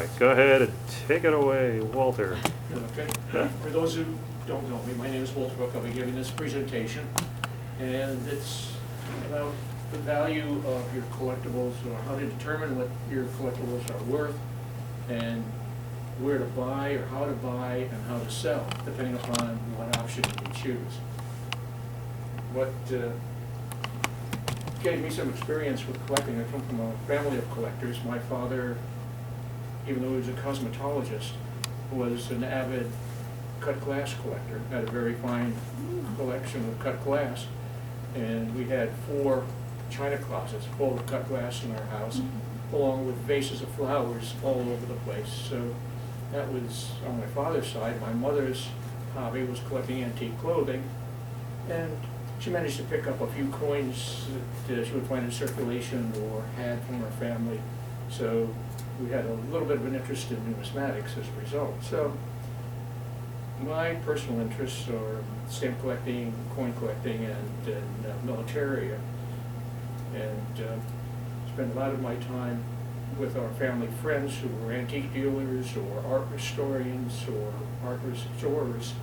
right, go ahead and take it away, Walter. Okay. For those who don't know me, my name is Walter Book. I'll be giving this presentation, and it's about the value of your collectibles, or how to determine what your collectibles are worth, and where to buy or how to buy and how to sell, depending upon what option you choose. What gave me some experience with collecting, I come from a family of collectors. My father, even though he was a cosmetologist, was an avid cut glass collector, had a very fine collection of cut glass, and we had 4 china closets full of cut glass in our house, along with vases of flowers all over the place. So that was on my father's side. My mother's hobby was collecting antique clothing, and she managed to pick up a few coins that she would find in circulation or had from her family. So we had a little bit of an interest in numismatics as a result. So my personal interests are stamp collecting, coin collecting, and militaria, and spend a lot of my time with our family friends who were antique dealers or art historians or art restorers,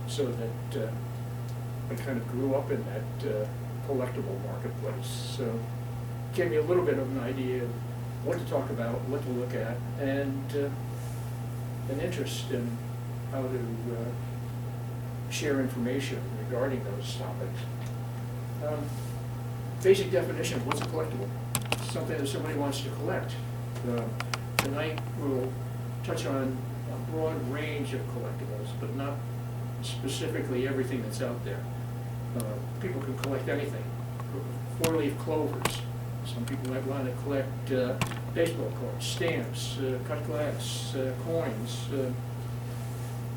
so that I kind of grew up in that collectible marketplace. So it gave me a little bit of an idea of what to talk about, what to look at, and an interest in how to share information regarding those topics. Basic definition of what's a collectible. Something that somebody wants to collect. Tonight we'll touch on a broad range of collectibles, but not specifically everything that's out there. People can collect anything. 4-leaf clovers. Some people might want to collect baseball cards, stamps, cut glass, coins,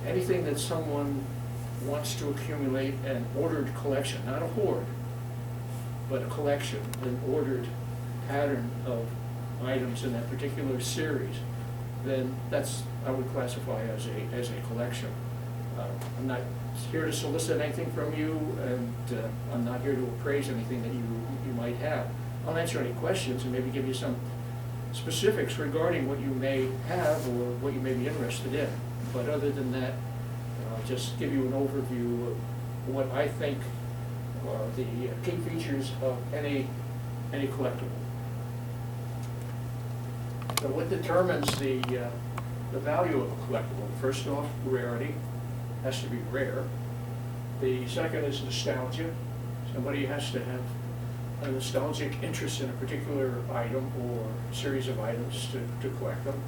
anything that someone wants to accumulate an ordered collection, not a hoard, but a collection, an ordered pattern of items in that particular series, then that's, I would classify as a collection. I'm not here to solicit anything from you, and I'm not here to appraise anything that you might have. I'll answer any questions and maybe give you some specifics regarding what you may have or what you may be interested in. But other than that, I'll just give you an overview of what I think are the key features of any collectible. So what determines the value of a collectible? First off, rarity. Has to be rare. The second is nostalgia. Somebody has to have a nostalgic interest in a particular item or series of items to collect them.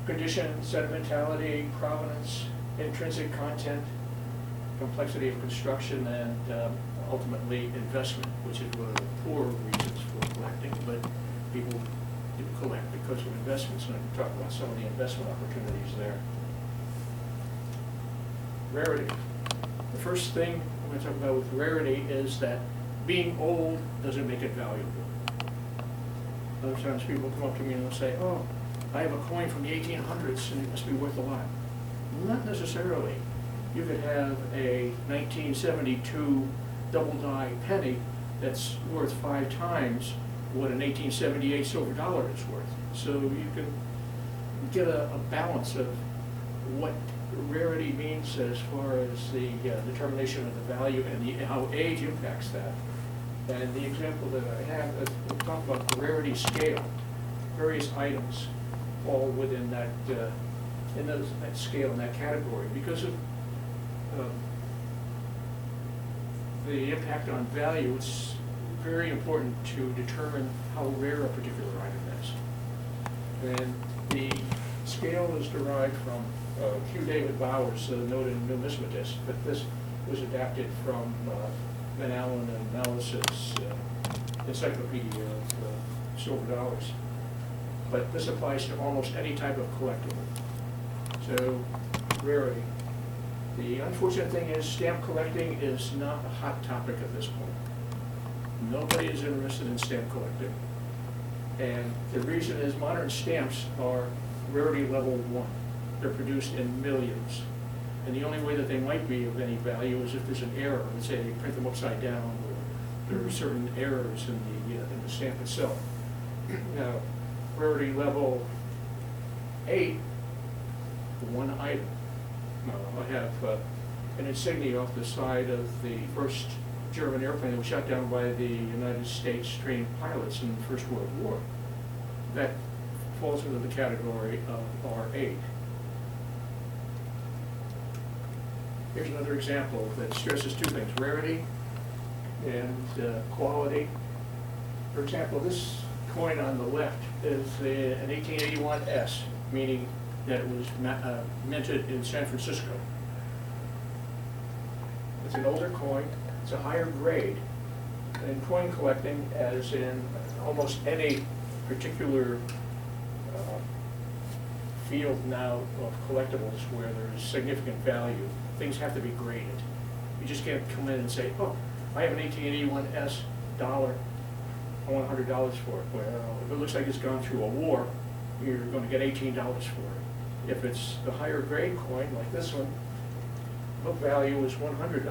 Condition, sentimentality, prominence, intrinsic content, complexity of construction, and ultimately investment, which is one of the poor reasons for collecting, but people do collect because of investments, and I can talk about some of the investment opportunities there. Rarity. The first thing I'm going to talk about with rarity is that being old doesn't make it valuable. Other times people come up to me and they'll say, oh, I have a coin from the 1800s and it must be worth a lot. Not necessarily. You could have a 1972 double die penny that's worth 5 times what an 1878 silver dollar is worth. So you can get a balance of what rarity means as far as the determination of the value and how age impacts that. And the example that I have is we'll talk about the rarity scale. Various items fall within that that scale, in that category, because of the impact on value. It's very important to determine how rare a particular item is. And the scale is derived from Q. David Bowers, noted numismatist, but this was adapted from Van Allen and Melis's Encyclopedia of Silver Dollars. But this applies to almost any type of collectible. So, rarity. The unfortunate thing is stamp collecting is not a hot topic at this point. Nobody is interested in stamp collecting. And the reason is modern stamps are rarity level 1. They're produced in millions. And the only way that they might be of any value is if there's an error. Let's say they print them upside down, or there are certain errors in the stamp itself. Now, rarity level 8 one item. I have an insignia off the side of the first German airplane that was shot down by the United States trained pilots in the First World War. That falls into the category of R8. Here's another example that stresses two things, rarity and quality. For example, this coin on the left is an 1881 S, meaning that it was minted in San Francisco. It's an older coin, it's a higher grade. In coin collecting, as in almost any particular field now of collectibles where there's significant value, things have to be graded. You just can't come in and say, oh, I have an 1881 S dollar, I want $100 for it. Well, if it looks like it's gone through a war, you're going to get $18 for it. If it's the higher grade coin, like this one, book value is $100.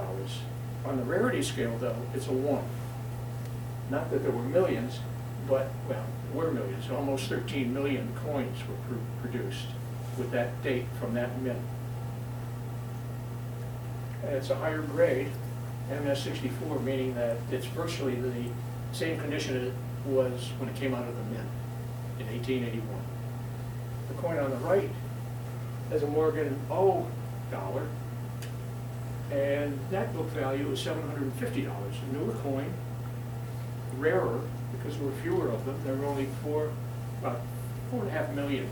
On the rarity scale, though, it's a 1. Not that there were millions, but, well, there were millions. Almost 13 million coins were produced with that date from that mint. And it's a higher grade, MS64, meaning that it's virtually the same condition it was when it came out of the mint in 1881. The coin on the right has a Morgan O dollar, and that book value is $750. A newer coin, rarer, because there were fewer of them. There were only about 4.5 million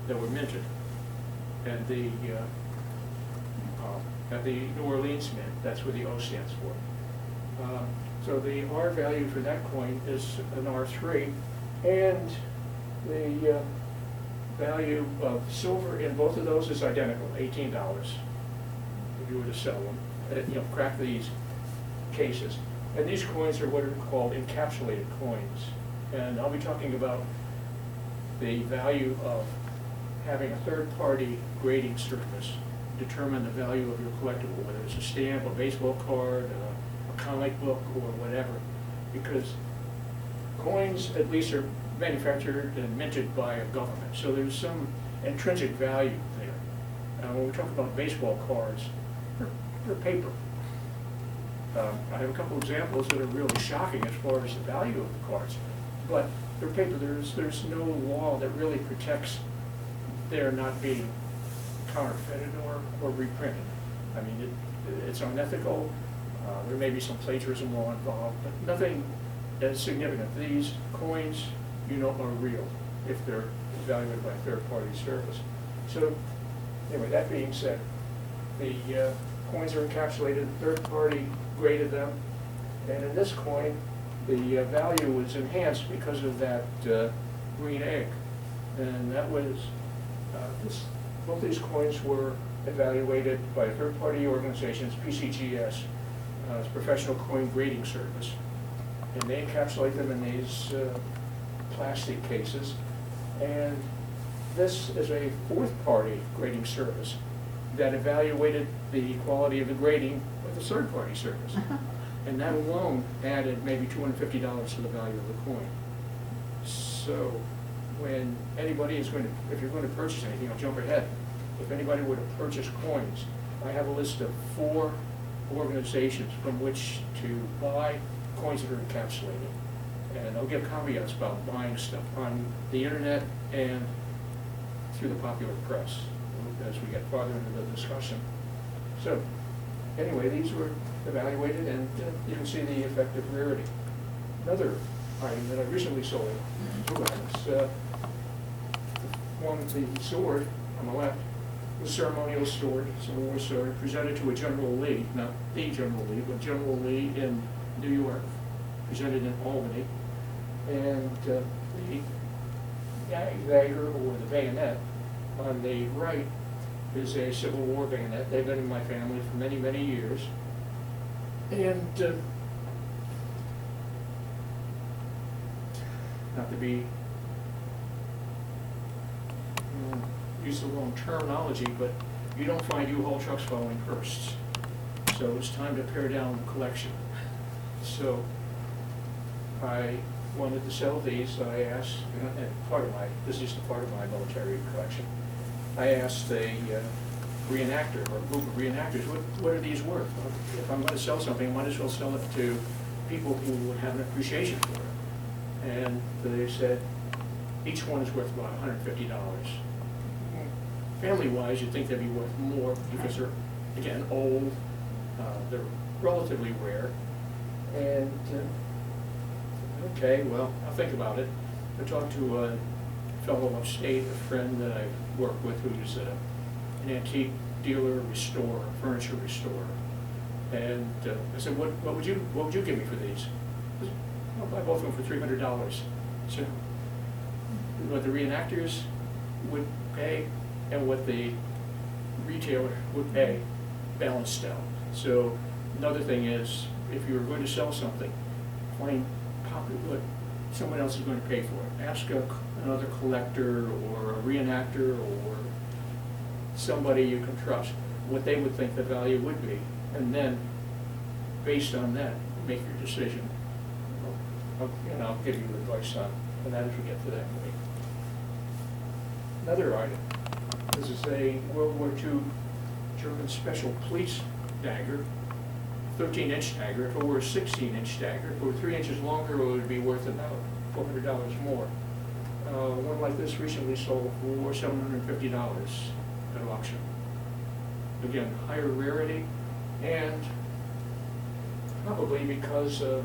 that were minted at the New Orleans Mint. That's what the O stands for. So the R value for that coin is an R3, and the value of silver in both of those is identical, $18. If you were to sell them, crack these cases. And these coins are what are called encapsulated coins. And I'll be talking about the value of having a third-party grading service determine the value of your collectible, whether it's a stamp, a baseball card, a comic book, or whatever. Because coins, at least, are manufactured and minted by a government. So there's some intrinsic value there. When we talk about baseball cards, they're paper. I have a couple examples that are really shocking as far as the value of the cards, but they're paper. There's no law that really protects their not being counterfeited or reprinted. I mean, it's unethical. There may be some plagiarism law involved, but nothing as significant. These coins, are real if they're evaluated by a third-party service. So, anyway, that being said, the coins are encapsulated, third-party graded them, and in this coin, the value was enhanced because of that green egg. And that was, both these coins were evaluated by third-party organizations, PCGS, Professional Coin Grading Service, and they encapsulate them in these plastic cases. And this is a fourth-party grading service that evaluated the quality of the grading with a third-party service. And that alone added maybe $250 to the value of the coin. So when anybody is if you're going to purchase anything, I'll jump ahead. If anybody were to purchase coins, I have a list of 4 organizations from which to buy coins that are encapsulated. And I'll give caveats about buying stuff on the internet and through the popular press as we get farther into the discussion. So anyway, these were evaluated, and you can see the effect of rarity. Another item that I recently sold, 2 items. One, the sword on the left, was a ceremonial sword, Civil War sword, presented to a General Lee, not the General Lee, but General Lee in New York, presented in Albany. And the dagger, or the bayonet, on the right is a Civil War bayonet. They've been in my family for many, many years. And not to be use the wrong terminology, but you don't find U-Haul trucks following hearses. So it's time to pare down the collection. So I wanted to sell these. I asked, and this is just a part of my military collection, I asked a reenactor, or a group of reenactors, what are these worth? Well, if I'm going to sell something, I might as well sell it to people who would have an appreciation for it. And they said, each one is worth about $150. Family-wise, you'd think they'd be worth more because they're, again, old, they're relatively rare. And, okay, well, I'll think about it. I talked to a fellow upstate, a friend that I work with who's an antique dealer, restorer, furniture restorer. And I said, what would you give me for these? He said, I'll buy both of them for $300. So what the reenactors would pay and what the retailer would pay balanced out. So another thing is, if you're going to sell something, find what someone else is going to pay for it. Ask another collector or a reenactor or somebody you can trust what they would think the value would be, and then based on that make your decision. And I'll give you advice on that as we get to that point. Another item. This is a World War II German Special Police dagger, 13-inch dagger. If it were a 16-inch dagger, if it were 3 inches longer, it would be worth about $400 more. One like this recently sold for $750 at auction. Again, higher rarity, and probably because of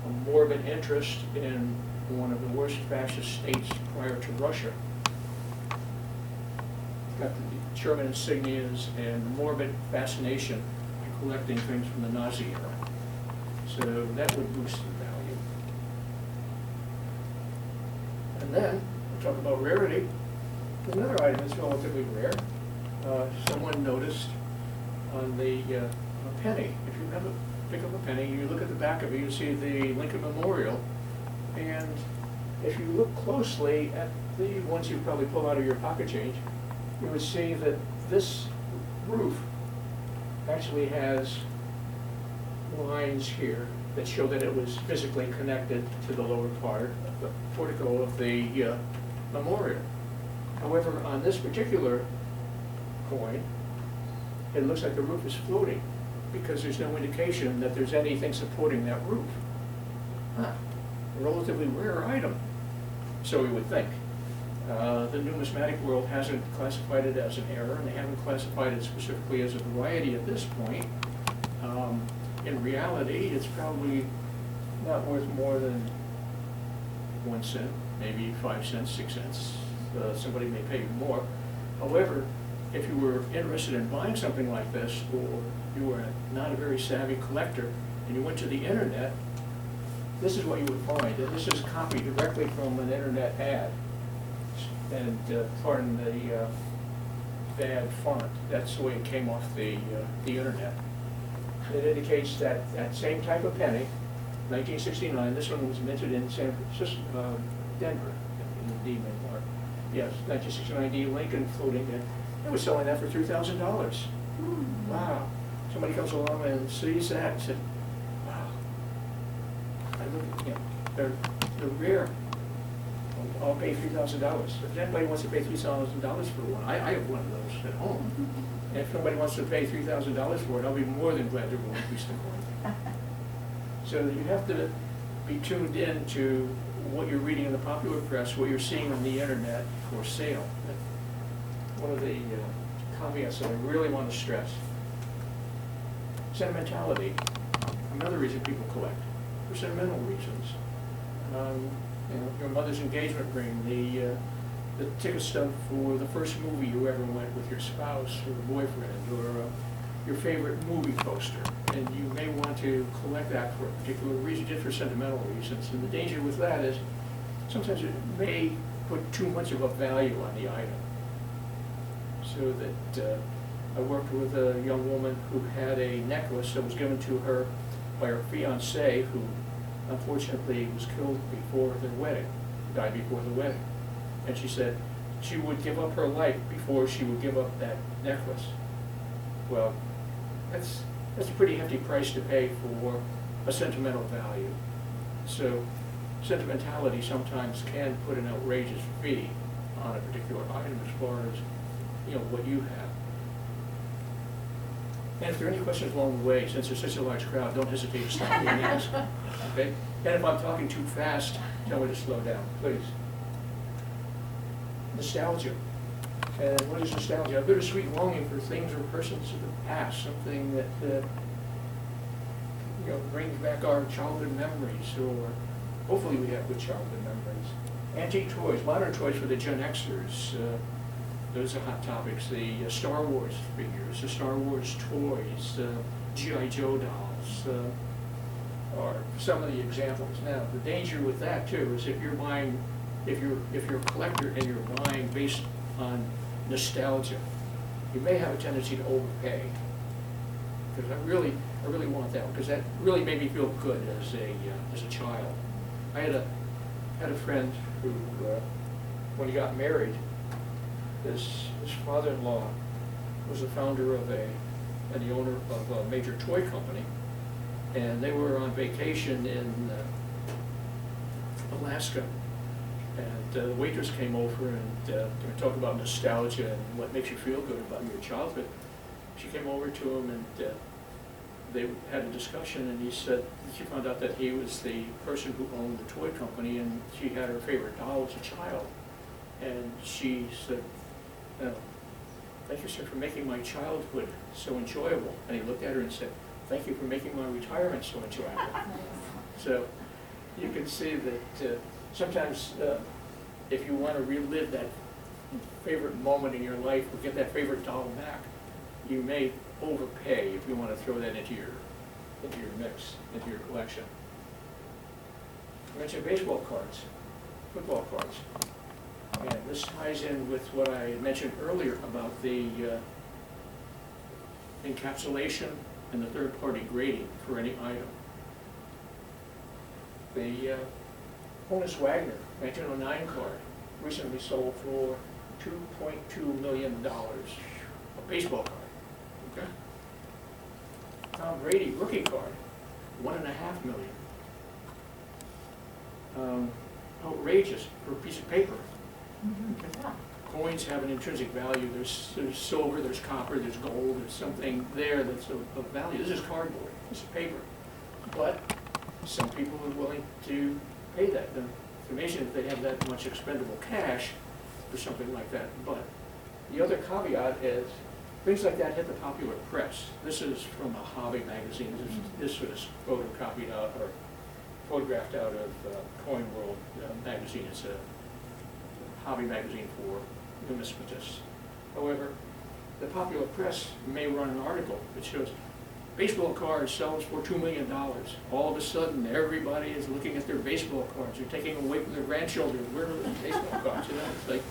a morbid interest in one of the worst fascist states prior to Russia. Got the German insignias and morbid fascination by collecting things from the Nazi era. So that would boost the value. And then, we'll talk about rarity. There's another item that's relatively rare. Someone noticed on the penny. If you have pick up a penny, you look at the back of it, you see the Lincoln Memorial, and if you look closely at the ones you probably pull out of your pocket change, you would see that this roof actually has lines here that show that it was physically connected to the lower part of the portico of the memorial. However, on this particular coin, it looks like the roof is floating because there's no indication that there's anything supporting that roof. A relatively rare item, so we would think. The numismatic world hasn't classified it as an error, and they haven't classified it specifically as a variety at this point. In reality, it's probably not worth more than 1 cent, maybe 5 cents, 6 cents. Somebody may pay you more. However, if you were interested in buying something like this, or you were not a very savvy collector, and you went to the internet, this is what you would find. And this is copied directly from an internet ad. And pardon the bad font, that's the way it came off the internet. It indicates that that same type of penny, 1969, this one was minted in San Francisco, Denver, in the D mark. Yes, 1969 D Lincoln floating in. They were selling that for $3,000. Wow. Somebody comes along and sees that and said, wow. I look at, they're rare. I'll pay $3,000. If anybody wants to pay $3,000 for one, I have one of those at home. And if somebody wants to pay $3,000 for it, I'll be more than glad to relinquish the coin. So you have to be tuned in to what you're reading in the popular press, what you're seeing on the internet for sale. One of the caveats that I really want to stress: sentimentality. Another reason people collect, for sentimental reasons. Your mother's engagement ring, the ticket stub for the first movie you ever went with your spouse or boyfriend, or your favorite movie poster, and you may want to collect that for a particular reason, just for sentimental reasons. And the danger with that is sometimes it may put too much of a value on the item. So that I worked with a young woman who had a necklace that was given to her by her fiancé, who unfortunately was killed before their wedding, died before the wedding. And she said she would give up her life before she would give up that necklace. Well, that's a pretty hefty price to pay for a sentimental value. So sentimentality sometimes can put an outrageous fee on a particular item as far as, you know, what you have. And if there are any questions along the way, since there's such a large crowd, don't hesitate to stop me and ask, okay? And if I'm talking too fast, tell me to slow down, please. Nostalgia. And what is nostalgia? A bittersweet longing for things or persons of the past, something that, you know, brings back our childhood memories, or hopefully we have good childhood memories. Antique toys, modern toys for the Gen Xers. Those are hot topics. The Star Wars figures, the Star Wars toys, G.I. Joe dolls are some of the examples. Now, the danger with that too is if you're buying, if you're a collector and you're buying based on nostalgia, you may have a tendency to overpay. Because I really want that one, because that really made me feel good as a child. I had a friend who, when he got married, his father-in-law was the founder of and the owner of a major toy company, and they were on vacation in Alaska, and the waitress came over and they were talking about nostalgia and what makes you feel good about your childhood. She came over to him and they had a discussion, and she found out that he was the person who owned the toy company, and she had her favorite doll as a child, and she said, "Thank you, sir, for making my childhood so enjoyable." And he looked at her and said, "Thank you for making my retirement so enjoyable." So you can see that sometimes if you want to relive that favorite moment in your life or get that favorite doll back, you may overpay if you want to throw that into your mix, into your collection. I mentioned baseball cards, football cards. And this ties in with what I mentioned earlier about the encapsulation and the third-party grading for any item. The Honus Wagner 1909 card recently sold for $2.2 million, a baseball card. Okay. Tom Brady rookie card, $1.5 million. Outrageous for a piece of paper. Okay. Coins have an intrinsic value. There's silver, there's copper, there's gold, there's something there that's of value. This is cardboard, this is paper. But some people are willing to pay that. The information if they have that much expendable cash for something like that. But the other caveat is things like that hit the popular press. This is from a hobby magazine. This was photocopied out or photographed out of Coin World magazine. It's a hobby magazine for numismatists. However, the popular press may run an article that shows baseball cards sells for $2 million. All of a sudden, everybody is looking at their baseball cards. They're taking them away from their grandchildren. Where are the baseball cards? You know, it's like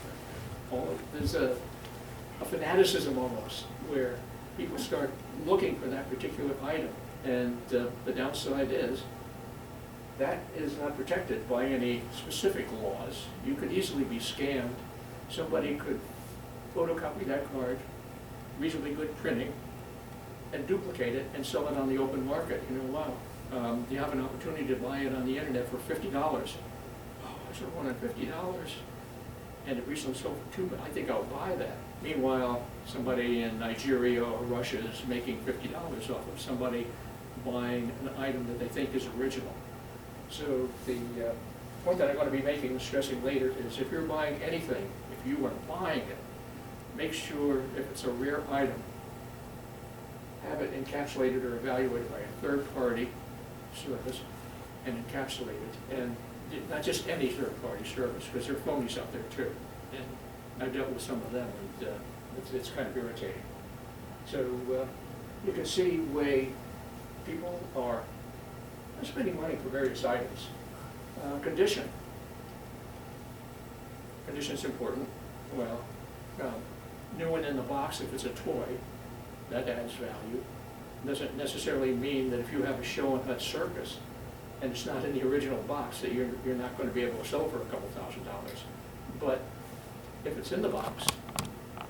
there's a fanaticism almost where people start looking for that particular item. And the downside is that is not protected by any specific laws. You could easily be scammed. Somebody could photocopy that card, reasonably good printing, and duplicate it and sell it on the open market. You know, wow, you have an opportunity to buy it on the internet for $50. Oh, I sold one at $50, and it recently sold for $2. I think I'll buy that. Meanwhile, somebody in Nigeria or Russia is making $50 off of somebody buying an item that they think is original. So the point that I'm going to be making and stressing later is if you're buying anything, if you are buying it, make sure if it's a rare item, have it encapsulated or evaluated by a third-party service and encapsulate it. And not just any third-party service, because there are phonies out there too. And I've dealt with some of them, and it's kind of irritating. So you can see the way people are spending money for various items. Condition. Condition's important. Well, new and in the box, if it's a toy, that adds value. Doesn't necessarily mean that if you have a show at circus and it's not in the original box that you're not going to be able to sell for a couple $1,000. But if it's in the box,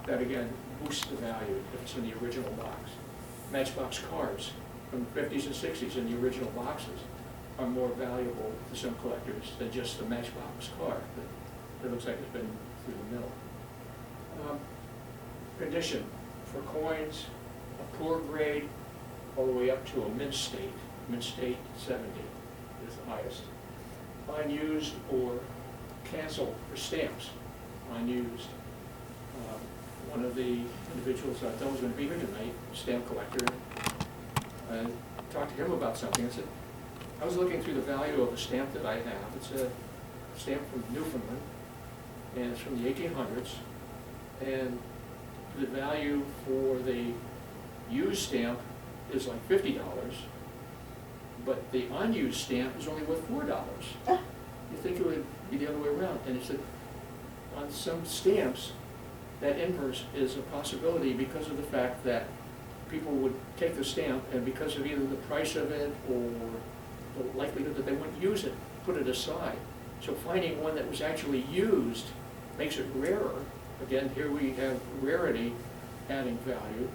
that again boosts the value if it's in the original box. Matchbox cards from the 50s and 60s in the original boxes are more valuable to some collectors than just the Matchbox card that looks like it's been through the mill. Condition for coins, a poor grade, all the way up to a mint state 70 is the highest. Unused or canceled for stamps, unused. One of the individuals I thought was going to be here tonight, stamp collector, I talked to him about something. I said, I was looking through the value of a stamp that I have. It's a stamp from Newfoundland, and it's from the 1800s, and the value for the used stamp is like $50, but the unused stamp is only worth $4. You think it would be the other way around? And he said, on some stamps, that inverse is a possibility because of the fact that people would take the stamp, and because of either the price of it or the likelihood that they wouldn't use it, put it aside. So finding one that was actually used makes it rarer. Again, here we have rarity adding value.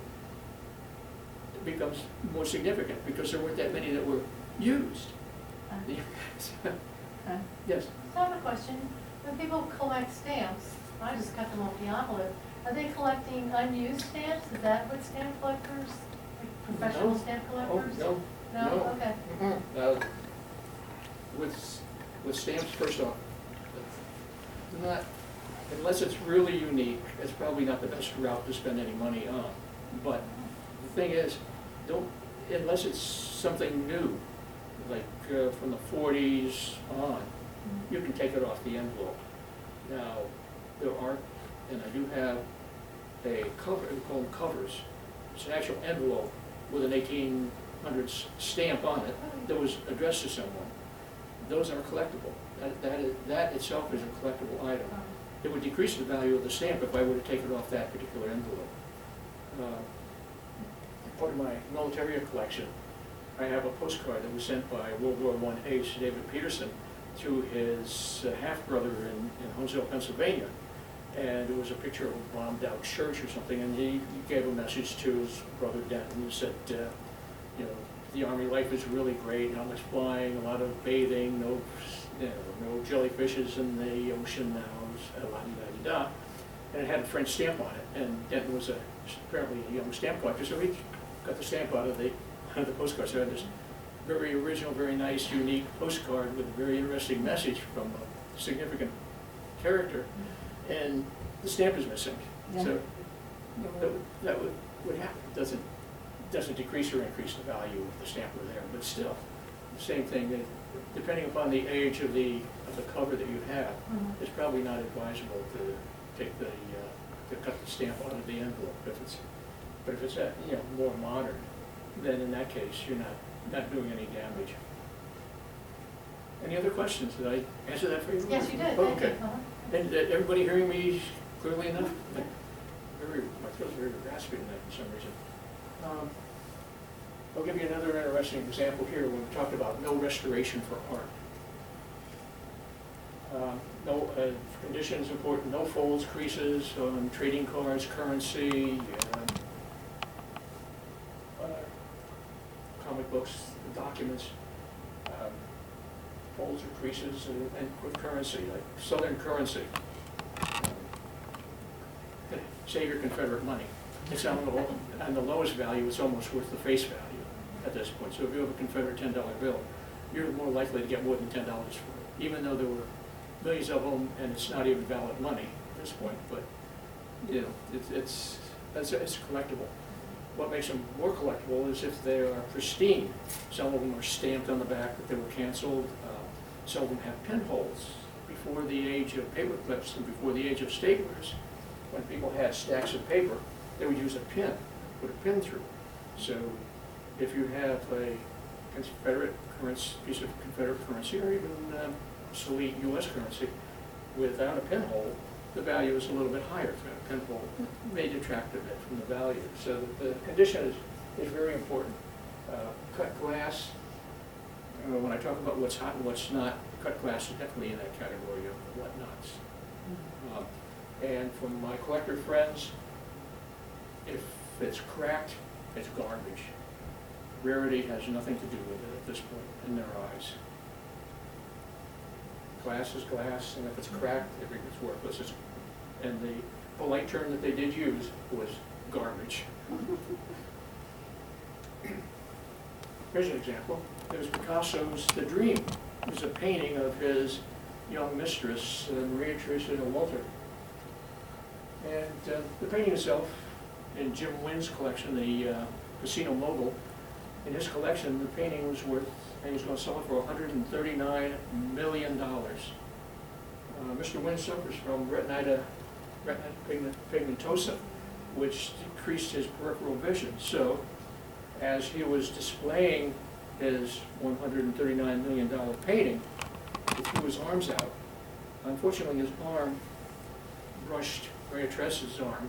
It becomes more significant because there weren't that many that were used. Yes? So I have a question. When people collect stamps, I just cut them off the envelope, are they collecting unused stamps? Is that what stamp collectors, like professional No. stamp collectors? Oh, no. No? Okay. With stamps, first off, not, unless it's really unique, it's probably not the best route to spend any money on. But the thing is, unless it's something new, like from the 40s on, you can take it off the envelope. Now, there are, and I do have a cover, we call them covers. It's an actual envelope with an 1800s stamp on it that was addressed to someone. Those are collectible. That itself is a collectible item. It would decrease the value of the stamp if I were to take it off that particular envelope. Part of my military collection, I have a postcard that was sent by World War I ace David Peterson to his half-brother in Holmesville, Pennsylvania. And it was a picture of a bombed out church or something, and he gave a message to his brother Denton, who said, you know, the Army life is really great, not much flying, a lot of bathing, no jellyfishes in the ocean now, la-di-da-di-da. And it had a French stamp on it, and Denton was apparently a young stamp collector, so he got the stamp out of the postcard. So I had this very original, very nice, unique postcard with a very interesting message from a significant character, and the stamp is missing. Yeah. So that would happen. It doesn't decrease or increase the value of the stamp or there, but still, the same thing. Depending upon the age of the cover that you have, it's probably not advisable to take to cut the stamp out of the envelope. But if it's more modern, then in that case you're not doing any damage. Any other questions? Did I answer that for you? Yes, you did. Oh, Thank okay. you. And everybody hearing me clearly enough? My throat's very raspy tonight for some reason. I'll give you another interesting example here when we talked about no restoration for art. No conditions important, no folds, creases on trading cards, currency, comic books, documents, folds or creases and with currency, like Southern currency. Save your Confederate money. It's on the lowest value, it's almost worth the face value at this point. So if you have a Confederate $10 bill, you're more likely to get more than $10 for it, even though there were millions of them and it's not even valid money at this point. But it's collectible. What makes them more collectible is if they are pristine. Some of them are stamped on the back that they were canceled. Some of them have pinholes. Before the age of paper clips and before the age of staplers, when people had stacks of paper, they would use a pin, put a pin through. So if you have a Confederate currency, piece of Confederate currency, or even obsolete U.S. currency, without a pinhole, the value is a little bit higher. A pinhole may detract a bit from the value. So the condition is very important. Cut glass, when I talk about what's hot and what's not, cut glass is definitely in that category of whatnots. And from my collector friends, if it's cracked, it's garbage. Rarity has nothing to do with it at this point in their eyes. Glass is glass, and if it's cracked, it's worthless. And the polite term that they did use was garbage. Here's an example. There's Picasso's The Dream. It's a painting of his young mistress, Maria Teresa Walter. And the painting itself, in Jim Wynn's collection, the Casino Mogul, in his collection, the painting was worth, and he was going to sell it for $139 million. Mr. Wynn suffers from retinitis pigmentosa, which decreased his peripheral vision. So, as he was displaying his $139 million painting, he threw his arms out. Unfortunately, his arm brushed Maria Teresa's arm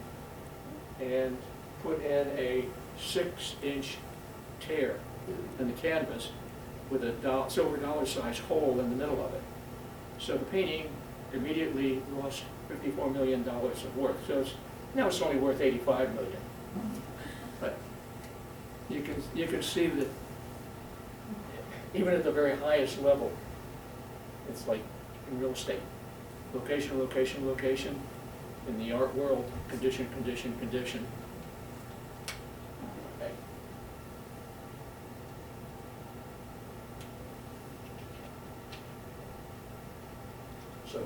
and put in a 6-inch tear in the canvas with a silver dollar-sized hole in the middle of it. So the painting immediately lost $54 million of worth. So now it's only worth $85 million. But you can see that even at the very highest level, it's like in real estate. Location, location, location. In the art world, condition, condition, condition. Okay. So,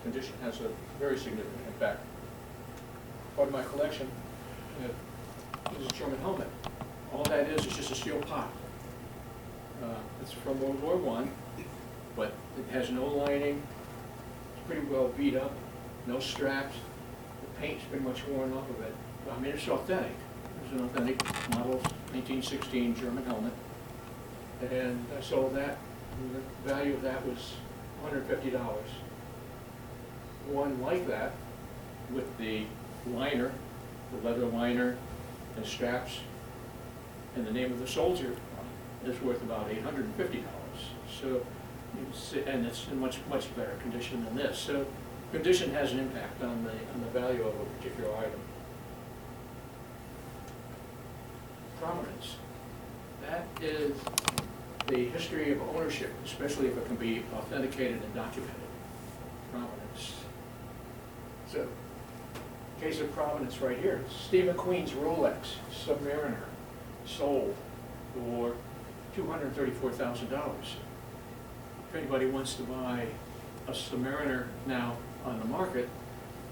condition has a very significant impact. Part of my collection is a German helmet. All that is just a steel pot. It's from World War I, but it has no lining. It's pretty well beat up, no straps. The paint's pretty much worn off of it. I mean, it's authentic. It's an authentic model, 1916 German helmet. And I sold that, and the value of that was $150. One like that, with the liner, the leather liner, and straps, and the name of the soldier, is worth about $850. So, and it's in much better condition than this. So, condition has an impact on the value of a particular item. Prominence. That is the history of ownership, especially if it can be authenticated and documented. Prominence. So, case of prominence right here. Steve McQueen's Rolex Submariner sold for $234,000. If anybody wants to buy a Submariner now on the market,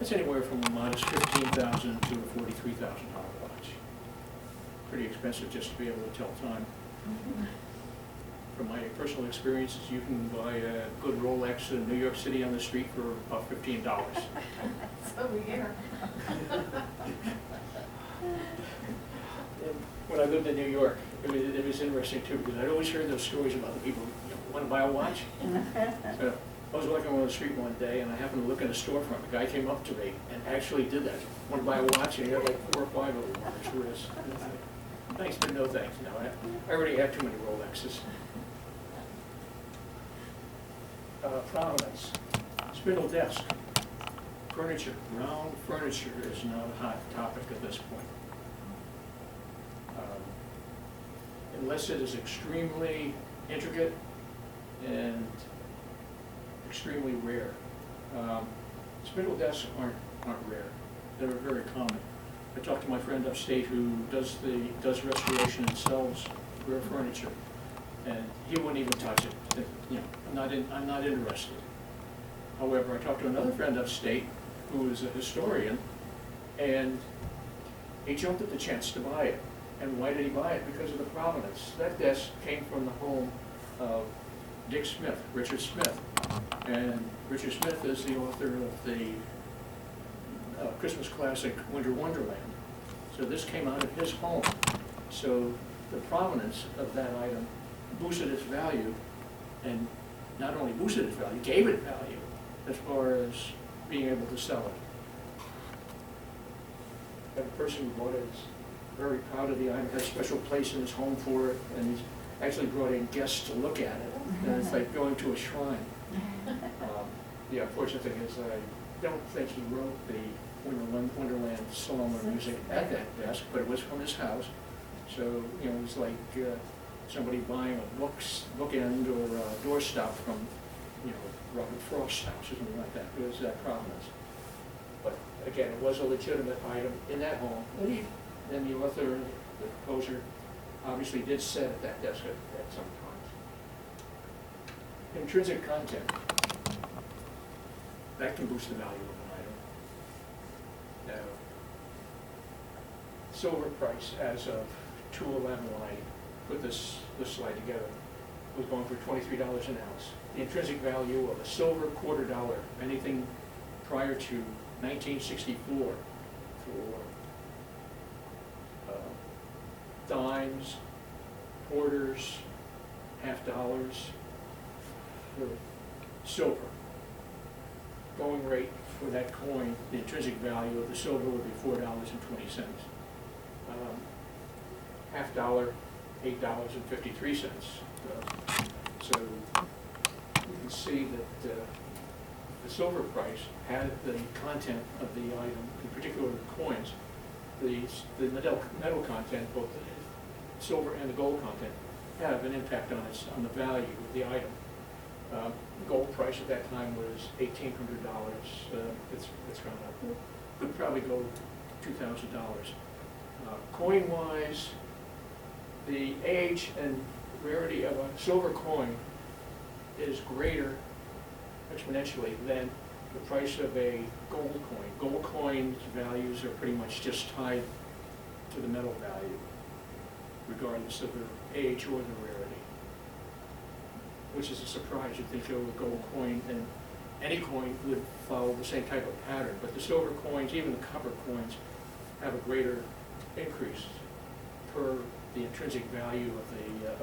it's anywhere from a modest $15,000 to a $43,000 watch. Pretty expensive just to be able to tell time. From my personal experiences, you can buy a good Rolex in New York City on the street for about $15. So we hear. When I lived in New York, it was interesting too, because I'd always heard those stories about the people, want to buy a watch? So I was walking on the street one day, and I happened to look in a storefront. A guy came up to me and actually did that. Want to buy a watch? And he had like 4 or 5 of them on his wrist. Thanks, but no thanks. No, I already have too many Rolexes. Prominence. Spindle Desk. Furniture. Round furniture is not a hot topic at this point. Unless it is extremely intricate and extremely rare. Spindle desks aren't rare. They're very common. I talked to my friend upstate who does restoration and sells rare furniture, and he wouldn't even touch it. You know, I'm not interested. However, I talked to another friend upstate who is a historian, and he jumped at the chance to buy it. And why did he buy it? Because of the provenance. That desk came from the home of Dick Smith, Richard Smith. And Richard Smith is the author of the Christmas classic Winter Wonderland. So this came out of his home. So the provenance of that item boosted its value, and not only boosted its value, gave it value as far as being able to sell it. And the person who bought it is very proud of the item, has a special place in his home for it, and he's actually brought in guests to look at it, and it's like going to a shrine. The unfortunate thing is I don't think he wrote the Wonderland song or music at that desk, but it was from his house. So, you know, it was like somebody buying a bookend or a doorstop from, you know, Robert Frost's house or something like that. It was that provenance. again, it was a legitimate item in that home. And the author, the composer, obviously did sit at that desk at some times. Intrinsic content, that can boost the value of an item. Now, silver price as of 2/11 when I put this slide together was going for $23 an ounce. The intrinsic value of a silver $quarter, anything prior to 1964 for dimes, quarters, $half for silver. Going rate for that coin, the intrinsic value of the silver would be $4.20. $half, $8.53. So you can see that the silver price had the content of the item, in particular the coins, the metal content, both the silver and the gold content, have an impact on the value of the item. Gold price at that time was $1,800. It's gone up. Could probably go $2,000. Coin-wise, the age and rarity of a silver coin is greater exponentially than the price of a gold coin. Gold coins' values are pretty much just tied to the metal value, regardless of their age or the rarity, which is a surprise. You'd think a gold coin and any coin would follow the same type of pattern, but the silver coins, even the copper coins, have a greater increase per the intrinsic value of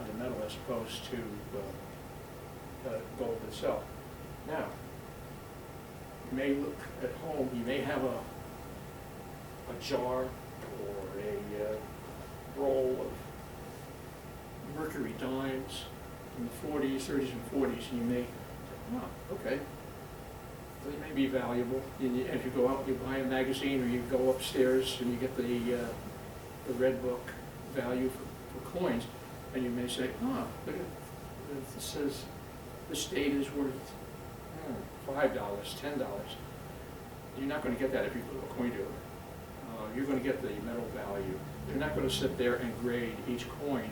the metal as opposed to gold itself. Now, you may look at home, you may have a jar or a roll of mercury dimes from the 40s, 30s, and 40s, and you may say, oh, okay, they may be valuable. And if you go out, you buy a magazine, or you go upstairs and you get the red book value for coins, and you may say, oh, look at it says this date is worth $5, $10. You're not going to get that if you go to a coin dealer. You're going to get the metal value. They're not going to sit there and grade each coin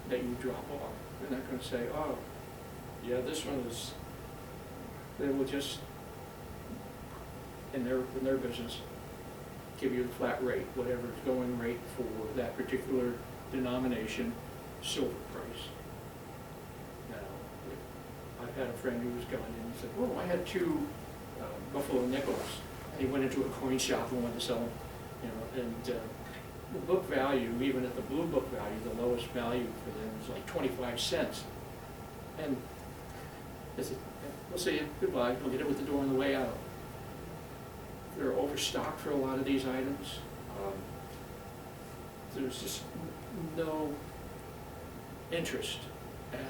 that you drop off. They're not going to say, oh, yeah, this one is. They will just, in their business, give you the flat rate, whatever's going rate for that particular denomination, silver price. Now, I've had a friend who was gone in and said, oh, I had 2 Buffalo nickels. And he went into a coin shop and wanted to sell them, and the book value, even at the blue book value, the lowest value for them was like 25 cents. And I said, we'll see you, goodbye, I'll get it with the door on the way out. They're overstocked for a lot of these items. There's just no interest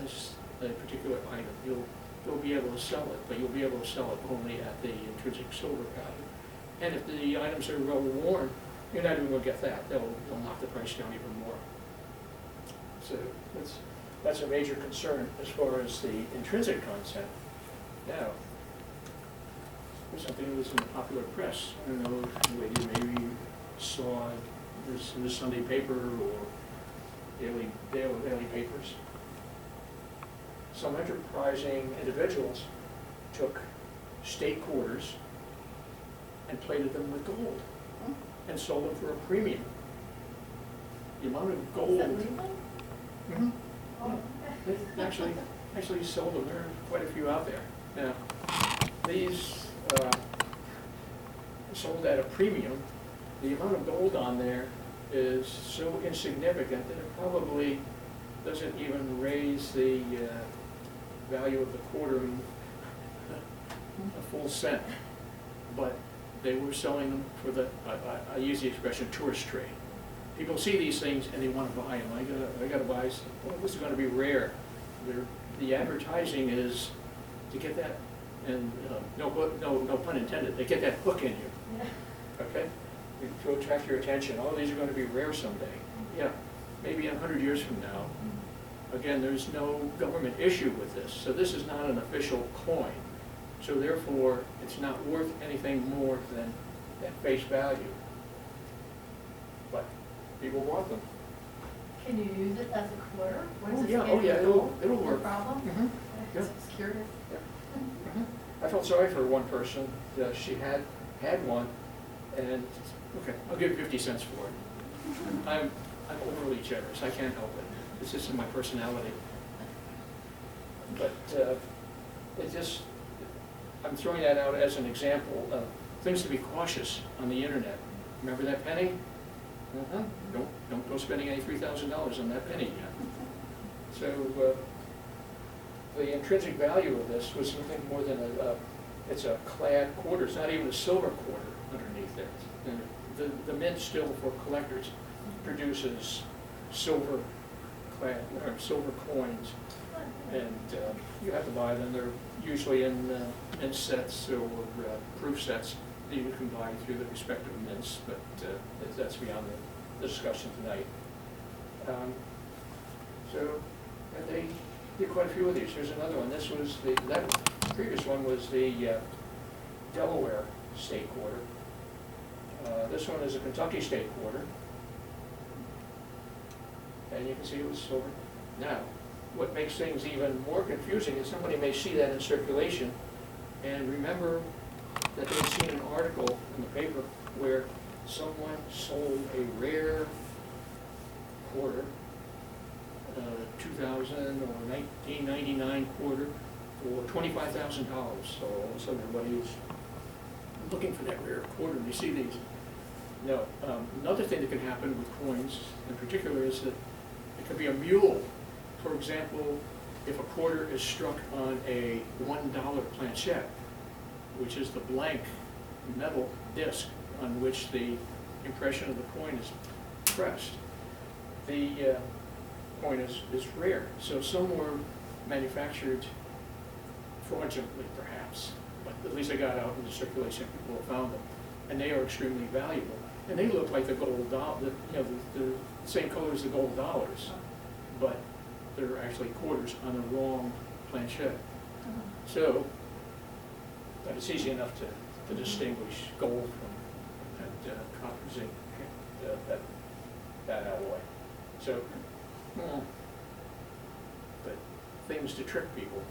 as a particular item. You'll be able to sell it, but you'll be able to sell it only at the intrinsic silver value. And if the items are well worn, you're not even going to get that. They'll knock the price down even more. So that's a major concern as far as the intrinsic content. Now, there's something that was in the popular press. I don't know whether you maybe saw this in the Sunday paper or daily papers. Some enterprising individuals took state quarters and plated them with gold and sold them for a premium. The amount of gold. Is that legal? Mm-hmm. Oh, They actually sold them. There are quite a few out there. Now, these sold at a premium. The amount of gold on there is so insignificant that it probably doesn't even raise the value of the quarter a full cent. But they were selling them for the, I use the expression, tourist trade. People see these things and they want to buy them. I got to buy some. Well, this is going to be rare. The advertising is to get that, and no pun intended, they get that hook in you. yeah. Okay? To attract your attention. Oh, these are going to be rare someday. Yeah, maybe 100 years from now. Again, there's no government issue with this, so this is not an official coin. So therefore, it's not worth anything more than at face value. But people want them. Can you use it as a quarter? What Oh, is it yeah, standard it'll gold? No work. problem? Mhm. Yeah. Just curious. Yeah. I felt sorry for one person. She had one, and okay, I'll give you 50 cents for it. I'm overly generous. I can't help it. It's just in my personality. But it just, I'm throwing that out as an example of things to be cautious on the internet. Remember that penny? Don't go spending any $3,000 on that penny yet. So the intrinsic value of this was something more than it's a clad quarter. It's not even a silver quarter underneath there. And the mint still for collectors produces silver clad or silver coins, and you have to buy them. They're usually in mint sets or proof sets that you can buy through the respective mints, but that's beyond the discussion tonight. And they did quite a few of these. Here's another one. This was that previous one was the Delaware state quarter. This one is a Kentucky state quarter. And you can see it was silver. Now, what makes things even more confusing is somebody may see that in circulation and remember that they've seen an article in the paper where someone sold a rare quarter, 2000 or 1999 quarter for $25,000. So all of a sudden everybody's looking for that rare quarter and they see these. No, another thing that can happen with coins in particular is that it could be a mule. For example, if a quarter is struck on a $1 planchette, which is the blank metal disc on which the impression of the coin is pressed, the coin is rare. So some were manufactured fraudulently, perhaps, but at least they got out into circulation. People have found them, and they are extremely valuable. And they look like the gold dollar, the same color as the gold dollars, but they're actually quarters on the wrong planchette. So, but it's easy enough to distinguish gold from that copper zinc, that alloy. So, but things to trick people.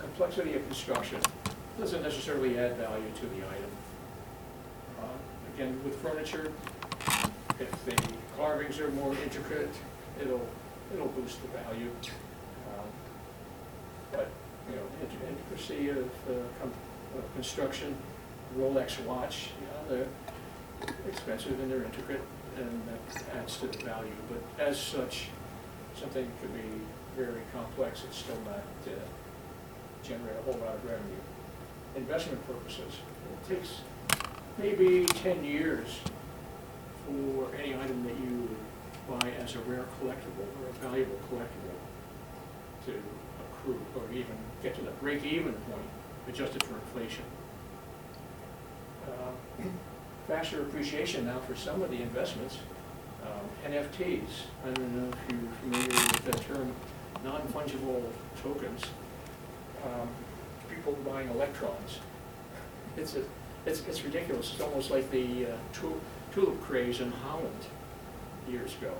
Complexity of construction doesn't necessarily add value to the item. Again, with furniture, if the carvings are more intricate, it'll boost the value. But intricacy of construction, Rolex watch, they're expensive and they're intricate, and that adds to the value. But as such, something could be very complex and still not generate a whole lot of revenue. Investment purposes, it takes maybe 10 years for any item that you buy as a rare collectible or a valuable collectible to accrue or even get to the break-even point adjusted for inflation. Faster appreciation now for some of the investments. NFTs, I don't know if you're familiar with that term, non-fungible tokens. People buying electrons. It's ridiculous. It's almost like the tulip craze in Holland years ago.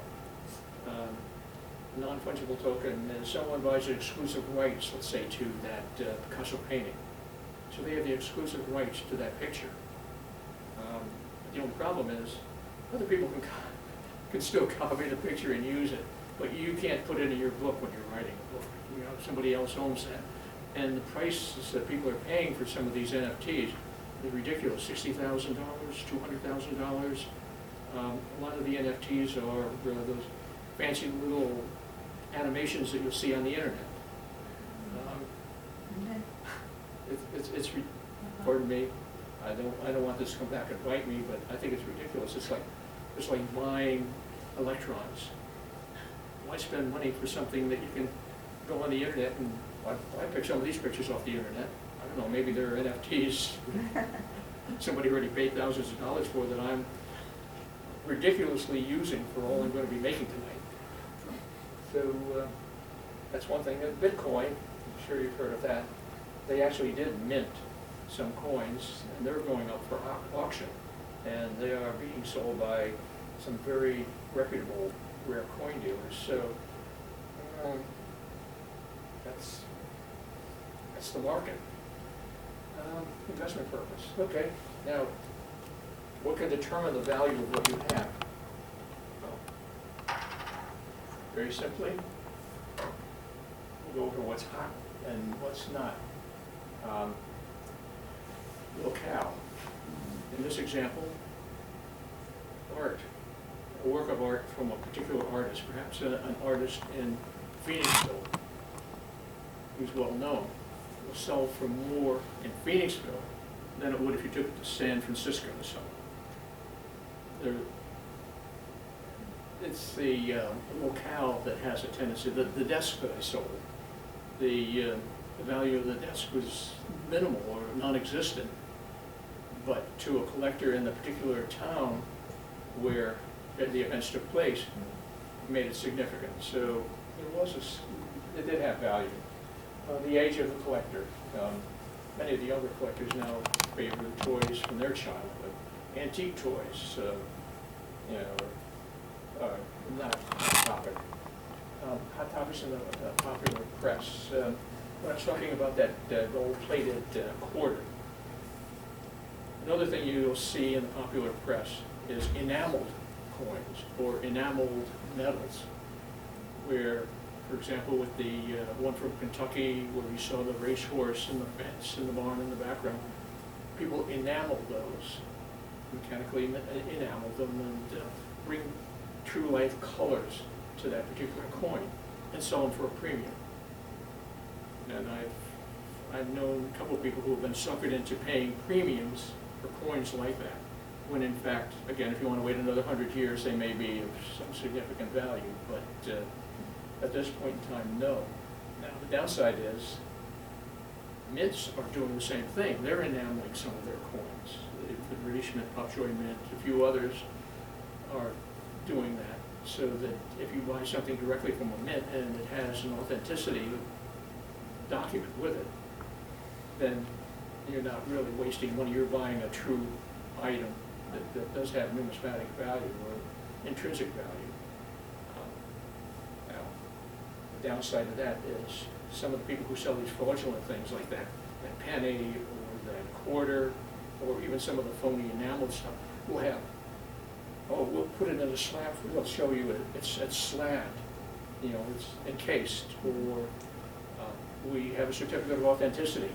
Non-fungible token is someone buys exclusive rights, let's say, to that Picasso painting. So they have the exclusive rights to that picture. The only problem is other people can still copy the picture and use it, but you can't put it in your book when you're writing a book. Somebody else owns that. And the prices that people are paying for some of these NFTs is ridiculous. $60,000, $200,000. A lot of the NFTs are those fancy little animations that you'll see on the internet. Pardon me, I don't want this to come back and bite me, but I think it's ridiculous. It's like buying electrons. Why spend money for something that you can go on the internet and I pick some of these pictures off the internet. I don't know, maybe they're NFTs. Somebody already paid thousands of dollars for that I'm ridiculously using for all I'm going to be making tonight. So that's one thing. And Bitcoin, I'm sure you've heard of that. They actually did mint some coins, and they're going up for auction. And they are being sold by some very reputable rare coin dealers. So that's the market. Investment purpose. Okay, now what can determine the value of what you have? Well, very simply, we'll go over what's hot and what's not. Locale. In this example, art, a work of art from a particular artist, perhaps an artist in Phoenixville who's well known, will sell for more in Phoenixville than it would if you took it to San Francisco to sell it. It's the locale that has a tendency. The desk that I sold, the value of the desk was minimal or non-existent, but to a collector in the particular town where the events took place, made it significant. So it did have value. The age of the collector. Many of the younger collectors now favor the toys from their childhood. Antique toys, are not hot topic. Hot topics in the popular press. When I was talking about that gold-plated quarter, another thing you'll see in the popular press is enameled coins or enameled medals, where, for example, with the one from Kentucky where you saw the racehorse and the fence and the barn in the background, people enamel those, mechanically enamel them, and bring true life colors to that particular coin and sell them for a premium. And I've known a couple of people who have been suckered into paying premiums for coins like that, when in fact, again, if you want to wait another 100 years, they may be of some significant value, but at this point in time, no. Now, the downside is mints are doing the same thing. They're enameling some of their coins. The British Mint, Popjoy Mint, a few others are doing that, so that if you buy something directly from a mint and it has an authenticity document with it, then you're not really wasting money. You're buying a true item that does have numismatic value or intrinsic value. Now, the downside of that is some of the people who sell these fraudulent things like that penny or that quarter, or even some of the phony enameled stuff, will have, we'll put it in a slab, we'll show you it's slabbed, it's encased, or we have a certificate of authenticity.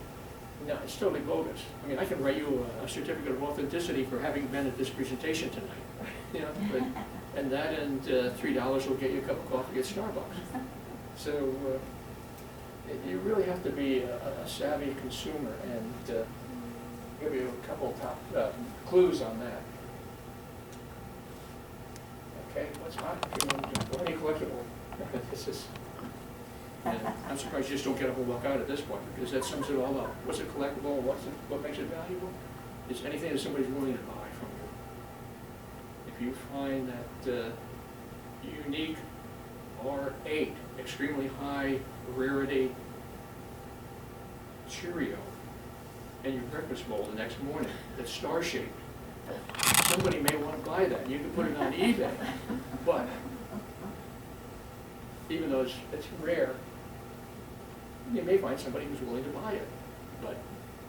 No, it's totally bogus. I mean, I can write you a certificate of authenticity for having been at this presentation tonight, and that and $3 will get you a cup of coffee at Starbucks. So you really have to be a savvy consumer, and give you a couple of top clues on that. Okay, what's hot? Any collectible. This is. And I'm surprised you just don't get up and walk out at this point, because that sums it all up. What's a collectible and what makes it valuable? It's anything that somebody's willing to buy from you. If you find that unique R8, extremely high rarity Cheerio in your breakfast bowl the next morning that's star-shaped, somebody may want to buy that. You can put it on eBay, but even though it's rare, you may find somebody who's willing to buy it. But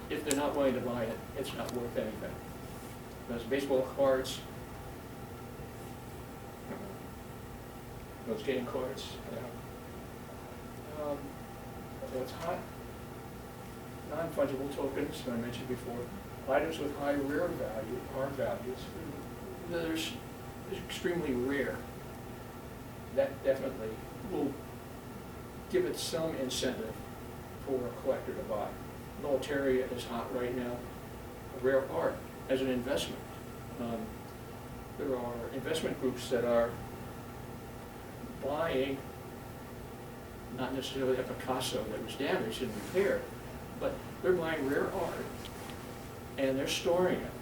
if they're not willing to buy it, it's not worth anything. Those baseball cards, those game cards, what's hot? Non-fungible tokens, I mentioned before, items with high rare value, R values, there's extremely rare. That definitely will give it some incentive for a collector to buy. Militaria is hot right now. Rare art as an investment. There are investment groups that are buying, not necessarily a Picasso that was damaged and repaired, but they're buying rare art and they're storing it,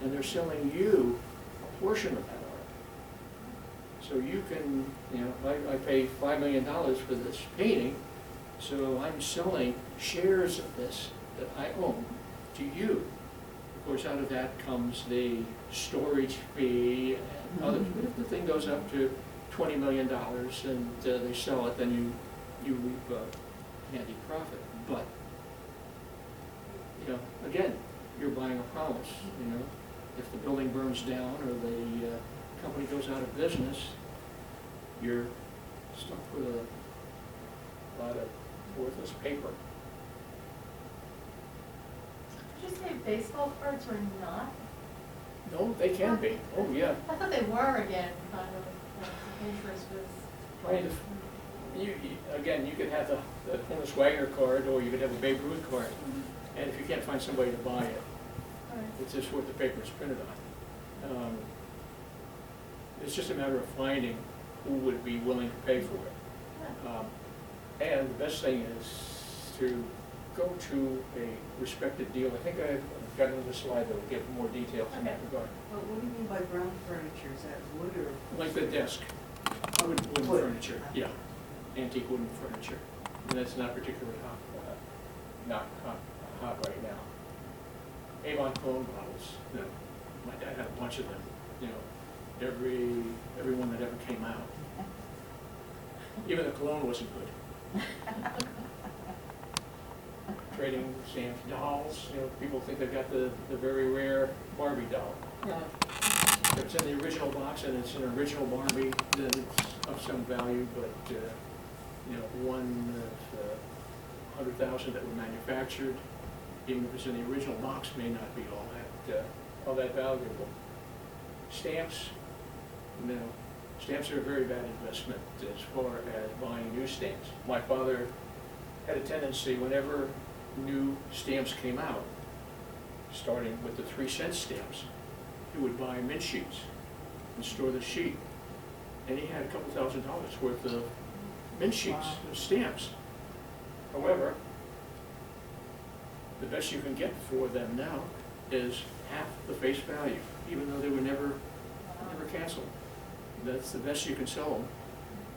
and they're selling you a portion of that art. So you can, I pay $5 million for this painting, so I'm selling shares of this that I own to you. Of course, out of that comes the storage fee and other, if the thing goes up to $20 million and they sell it, then you reap a handy profit. But, you know, again, you're buying a promise, you know. If the building burns down or the company goes out of business, you're stuck with a lot of worthless paper. Did you say baseball cards were not? No, they can be. Oh, yeah. I thought they were again, kind of, the interest was. Kind of. Again, you could have the Honus Wagner card, or you could have a Babe Ruth card. And if you can't find somebody to buy it, Right. it's just what the paper is printed on. It's just a matter of finding who would be willing to pay for it. Yeah. And the best thing is to go to a respected dealer. I think I've got another slide that will give more details in that regard. Well, what do you mean by brown furniture? Is that wood or? Like the desk, wooden Wood. furniture, yeah, antique wooden furniture. And that's not particularly hot right now. Avon cologne bottles, you know, my dad had a bunch of them, you know, every one that ever came out. Even the cologne wasn't good. Trading stamps, dolls, you know, people think they've got the very rare Barbie doll. If it's in the original box and it's an original Barbie, then it's of some value, but, you know, one of 100,000 that were manufactured, even if it's in the original box, may not be all that valuable. Stamps, no. Stamps are a very bad investment as far as buying new stamps. My father had a tendency, whenever new stamps came out, starting with the 3-cent stamps, he would buy mint sheets and store the sheet. And he had a couple $1,000 worth of mint sheets of stamps. However, the best you can get for them now is half the face value, even though they were never canceled. That's the best you can sell them.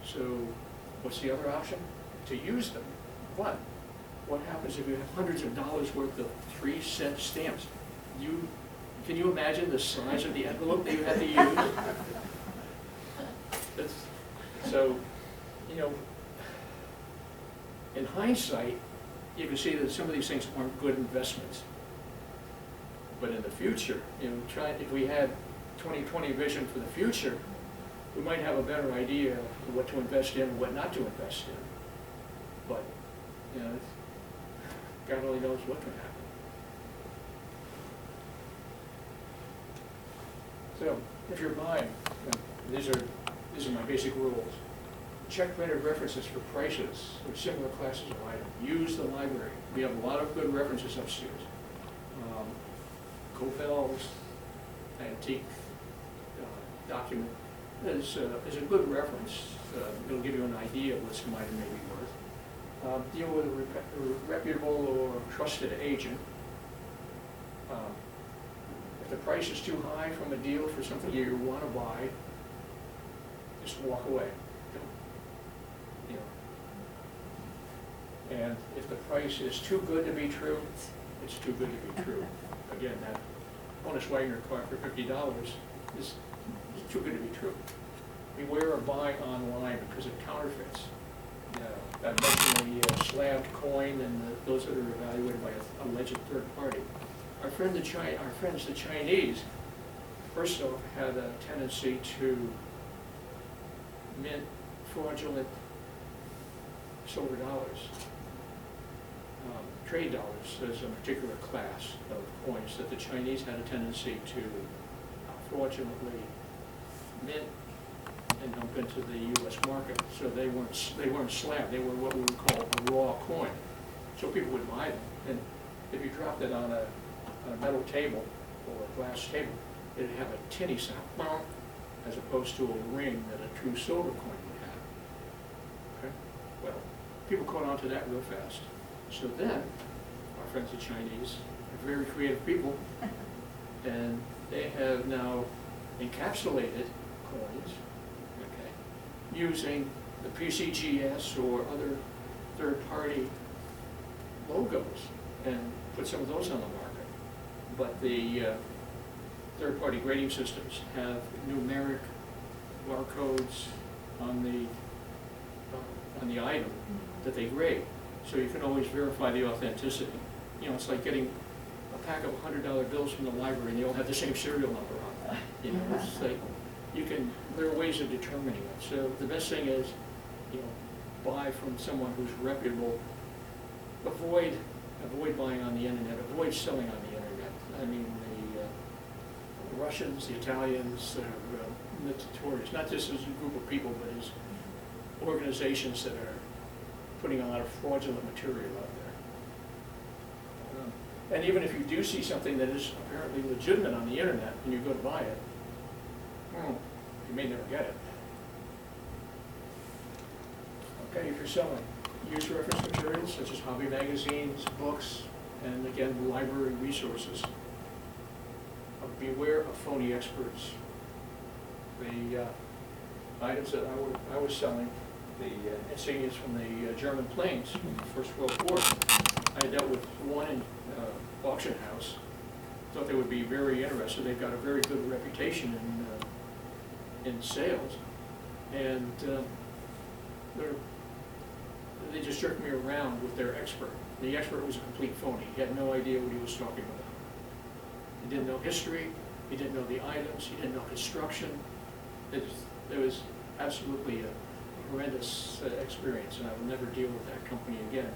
So what's the other option? To use them. But what happens if you have hundreds of dollars worth of 3-cent stamps? Can you imagine the size of the envelope that you had to use? So, you know, in hindsight, you can see that some of these things aren't good investments. But in the future, you know, if we had 20/20 vision for the future, we might have a better idea of what to invest in and what not to invest in. But, you know, God only knows what can happen. So, if you're buying, these are my basic rules. Check printed references for prices of similar classes of item. Use the library. We have a lot of good references upstairs. Cofell's antique document is a good reference. It'll give you an idea of what some item may be worth. Deal with a reputable or trusted agent. If the price is too high from a deal for something you want to buy, just walk away. You know. And if the price is too good to be true, it's too good to be true. Again, that Honus Wagner card for $50 is too good to be true. Beware of buying online because of counterfeits. You know, I mentioned the slabbed coin and those that are evaluated by an alleged third party. Our friends, the Chinese, first off, had a tendency to mint fraudulent silver dollars. Trade dollars is a particular class of coins that the Chinese had a tendency to fraudulently mint and dump into the U.S. market. So they weren't slabbed. They were what we would call a raw coin. So people would buy them, and if you dropped it on a metal table or a glass table, it'd have a tinny sound, as opposed to a ring that a true silver coin would have. Okay? Well, people caught on to that real fast. So then, our friends the Chinese are very creative people, and they have now encapsulated coins, okay, using the PCGS or other third-party logos, and put some of those on the market. but the third-party grading systems have numeric barcodes on the item that they grade, so you can always verify the authenticity. You know, it's like getting a pack of $100 bills from the library and they all have the same serial number on them. You know, it's like, there are ways of determining it. So the best thing is, you know, buy from someone who's reputable. Avoid buying on the internet, avoid selling on the internet. I mean, the Russians, the Italians, notorious, not just as a group of people, but as organizations that are putting a lot of fraudulent material out there. And even if you do see something that is apparently legitimate on the internet and you go to buy it, you may never get it. Okay, if you're selling, use reference materials such as hobby magazines, books, and again, library resources. Beware of phony experts. The items that I was selling, the insignias from the German planes in the First World War, I dealt with one auction house. Thought they would be very interested. They've got a very good reputation in sales, and they just jerked me around with their expert. The expert was a complete phony. He had no idea what he was talking about. He didn't know history, he didn't know the items, he didn't know construction. It was absolutely a horrendous experience, and I will never deal with that company again.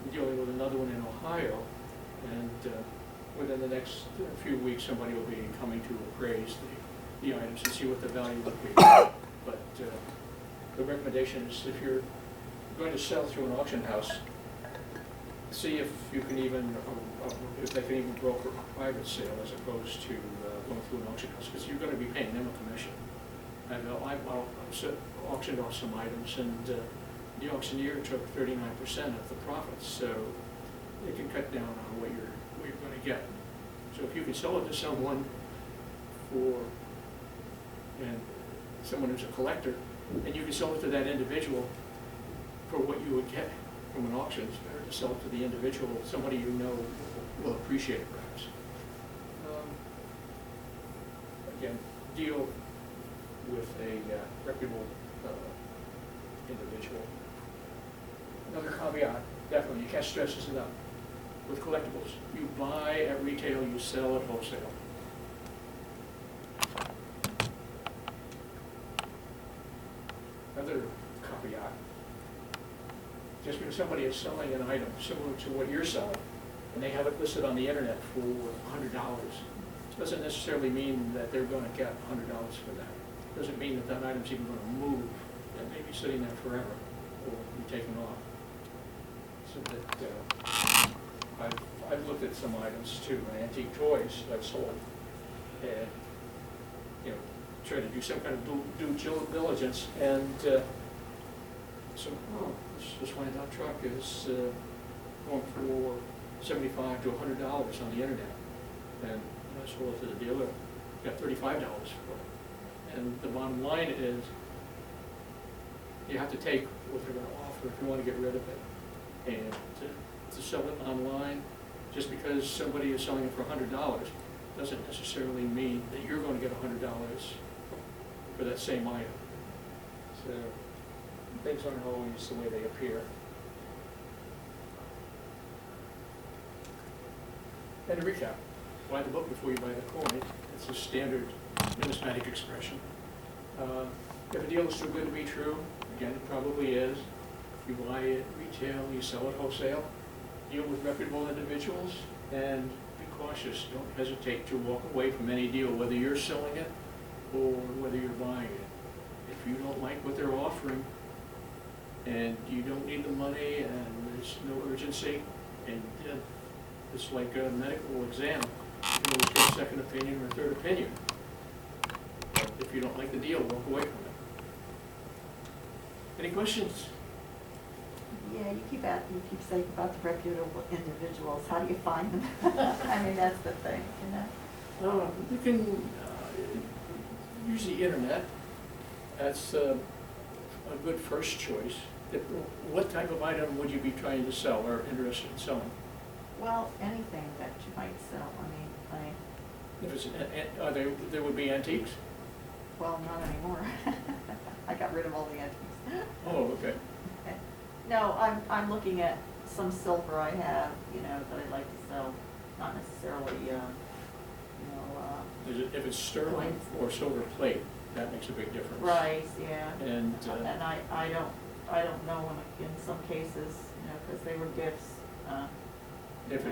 I'm dealing with another one in Ohio, and within the next few weeks, somebody will be coming to appraise the items and see what the value would be. But the recommendation is, if you're going to sell through an auction house, see if you can even, if they can even broker a private sale as opposed to going through an auction house, because you're going to be paying them a commission. I know I've auctioned off some items, and the auctioneer took 39% of the profits, so it can cut down on what you're going to get. So if you can sell it to someone and someone who's a collector, and you can sell it to that individual for what you would get from an auction, it's better to sell it to the individual, somebody you know will appreciate it perhaps. Again, deal with a reputable individual. Another caveat, definitely, you can't stress this enough. With collectibles, you buy at retail, you sell at wholesale. Another caveat, just because somebody is selling an item similar to what you're selling, and they have it listed on the internet for $100, doesn't necessarily mean that they're going to get $100 for that. Doesn't mean that that item's even going to move. It may be sitting there forever or be taken off. So that I've looked at some items too, antique toys I've sold, and try to do some kind of due diligence, and so this Wyandotte truck is going for $75 to $100 on the internet, and I sold it to the dealer, got $35 for it. And the bottom line is, you have to take what they're going to offer if you want to get rid of it. And to sell it online, just because somebody is selling it for $100, doesn't necessarily mean that you're going to get $100 for that same item. So things aren't always the way they appear. And to recap, buy the book before you buy the coin. It's a standard numismatic expression. If a deal is too good to be true, again, it probably is. You buy it retail, you sell it wholesale. Deal with reputable individuals, and be cautious. Don't hesitate to walk away from any deal, whether you're selling it or whether you're buying it. If you don't like what they're offering, and you don't need the money, and there's no urgency, and it's like a medical exam, you can always get a second opinion or a third opinion. But if you don't like the deal, walk away from it. Any questions? Yeah, you keep saying about the reputable individuals. How do you find them? I mean, that's the thing, you know. You can use the internet. That's a good first choice. What type of item would you be trying to sell or interested in selling? Well, anything that you might sell. I mean, I mean, If it's, there would be antiques? well, not anymore. I got rid of all the antiques. Oh, okay. Okay. No, I'm looking at some silver I have, you know, that I'd like to sell, not necessarily, you know, If it's sterling or silver plate, that makes a big difference. rice, yeah. And, And I don't know in some cases, you know, because they were gifts, if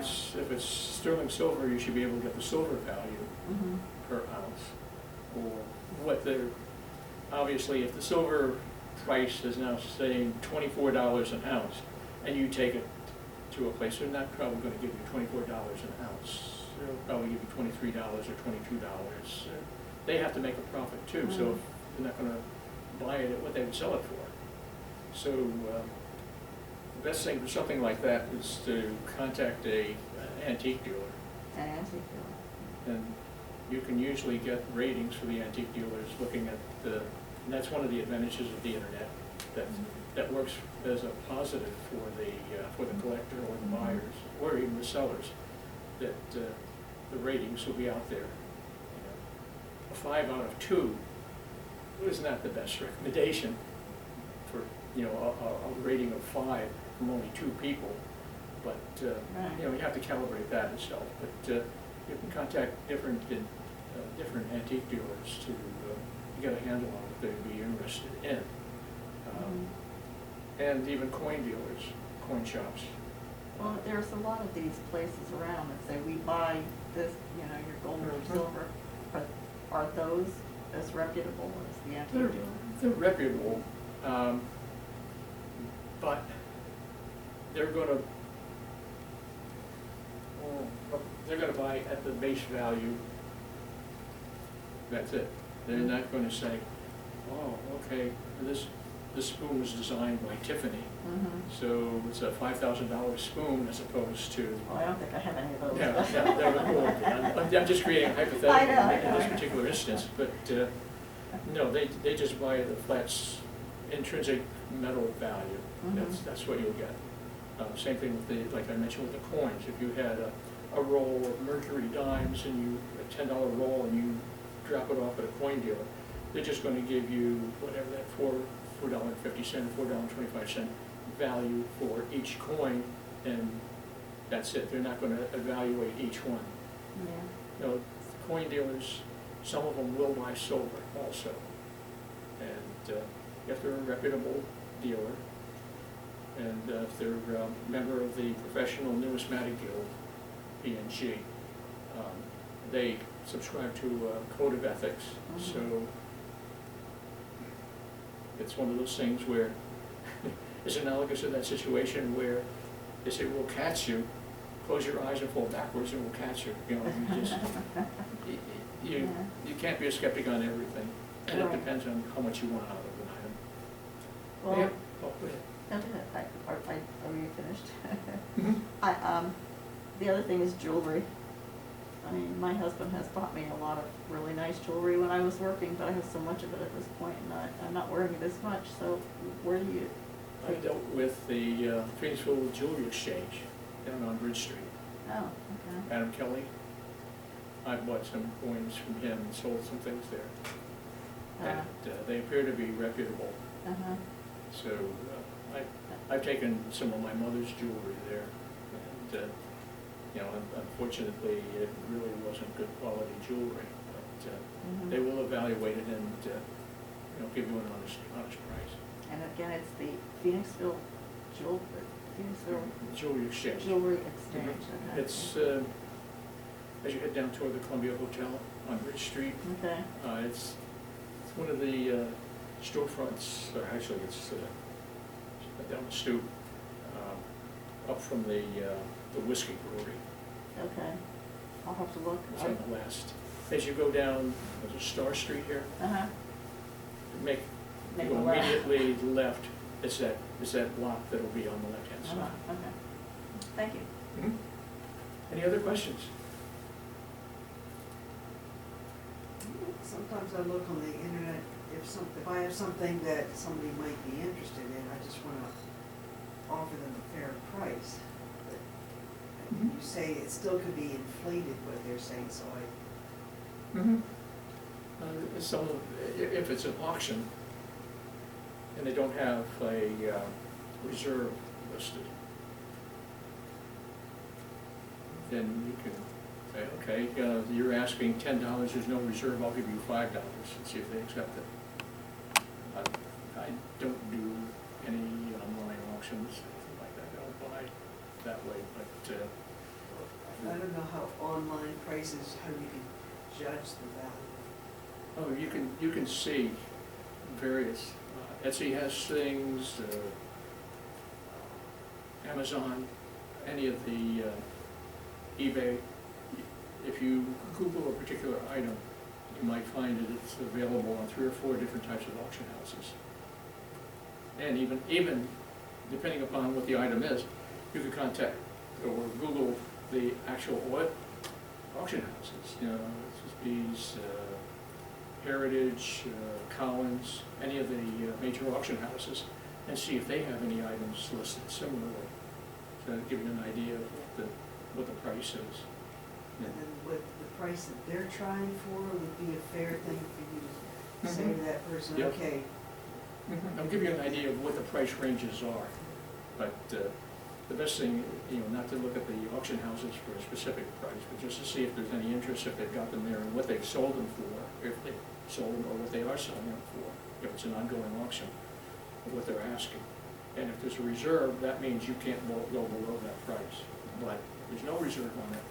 it's sterling silver, you should be able to get the silver value mhm. per ounce. Or what they're, obviously, if the silver price is now saying $24 an ounce, and you take it to a place, they're not probably gonna give you $24 an ounce. They'll probably give you $23 or $22. They have to make a profit too, so Mhm. if they're not gonna buy it at what they would sell it for. So, the best thing for something like that is to contact an antique dealer. An antique dealer. And you can usually get ratings for the antique dealers looking at the, and that's one of the advantages of the internet, that works as a positive for the collector or the buyers, or even the sellers, that the ratings will be out there. You know, a 5 out of 2 is not the best recommendation for, you know, a rating of 5 from only 2 people, but, you know, you have to calibrate that itself. But you can contact different antique dealers to get a handle on what they'd be interested in. And even coin dealers, coin shops. Well, there's a lot of these places around that say, we buy this, you know, your gold or Mhm. silver, but are those as reputable as the antique They're, dealer? they're reputable, but they're gonna, they're gonna buy at the base value. That's it. They're not gonna say, oh, okay, this spoon was designed by Tiffany, Mhm. so it's a $5,000 spoon as opposed to. Well, I don't think I have any of those. I'm just creating a hypothetical I know, in this I know. particular instance, but, no, they just buy the flat's intrinsic metal value. Mhm. That's what you'll get. Same thing with the, like I mentioned with the coins. If you had a roll of Mercury dimes and a $10 roll and you drop it off at a coin dealer, they're just gonna give you whatever that $4.50, $4.25 value for each coin, and that's it. They're not gonna evaluate each one. Yeah. You know, coin dealers, some of them will buy silver also. And if they're a reputable dealer, and if they're a member of the Professional Numismatic Guild, P&G, they subscribe to a code of ethics. Mhm. So it's one of those things where it's analogous to that situation where they say, we'll catch you, close your eyes and fall backwards and we'll catch you. You know, you just, you can't be a skeptic on everything. And it Right. depends on how much you want out of an item. Well, Yeah. Oh, go ahead. no, go ahead. Are you finished? Mhm. The other thing is jewelry. I mean, my husband has bought me a lot of really nice jewelry when I was working, but I have so much of it at this point, and I'm not wearing it as much, so where do you? I dealt with the Phoenixville Jewelry Exchange down on Bridge Street. Oh, okay. Adam Kelly. I bought some coins from him and sold some things there. And they appear to be reputable. Uh-huh. So I've taken some of my mother's jewelry there. And, you know, unfortunately, it really wasn't good quality jewelry. But Mhm. they will evaluate it and, you know, give you an honest price. And again, it's the Phoenixville Jewelry Exchange. Jewelry Exchange. Okay. It's, as you head down toward the Columbia Hotel on Bridge Street, Okay. it's one of the storefronts, or actually it's down the stoop, up from the whiskey brewery. Okay. I'll have to look. It's on the last. As you go down, there's a Star Street here. Uh-huh. Make Make you a go left. immediately left. It's that block that'll be on the left-hand side. Uh-huh. Okay. Thank you. Mhm. Any other questions? Sometimes I look on the internet, if I have something that somebody might be interested in, I just wanna offer them a fair price. But Mhm. you say it still could be inflated, what they're saying, so I, Mhm. Some, if it's an auction and they don't have a reserve listed, then you can say, okay, you're asking $10, there's no reserve, I'll give you $5 and see if they accept it. I don't do any online auctions, anything like that, I don't buy that way, but I don't know how online prices, how you can judge the value. oh, you can see various, Etsy has things, Amazon, any of the eBay. If you Google a particular item, you might find that it's available on 3 or 4 different types of auction houses. And even depending upon what the item is, you could contact or Google the actual auction houses, you know, Sotheby's, Heritage, Collins, any of the major auction houses, and see if they have any items listed similarly, to give you an idea of what the price is. And then what the price that they're trying for would be a fair thing for you to say to that person, Yep. okay. I'll give you an idea of what the price ranges are, but the best thing, you know, not to look at the auction houses for a specific price, but just to see if there's any interest, if they've got them there, and what they've sold them for, if they sold them or what they are selling them for, if it's an ongoing auction, what they're asking. And if there's a reserve, that means you can't go below that price. But if there's no reserve on it,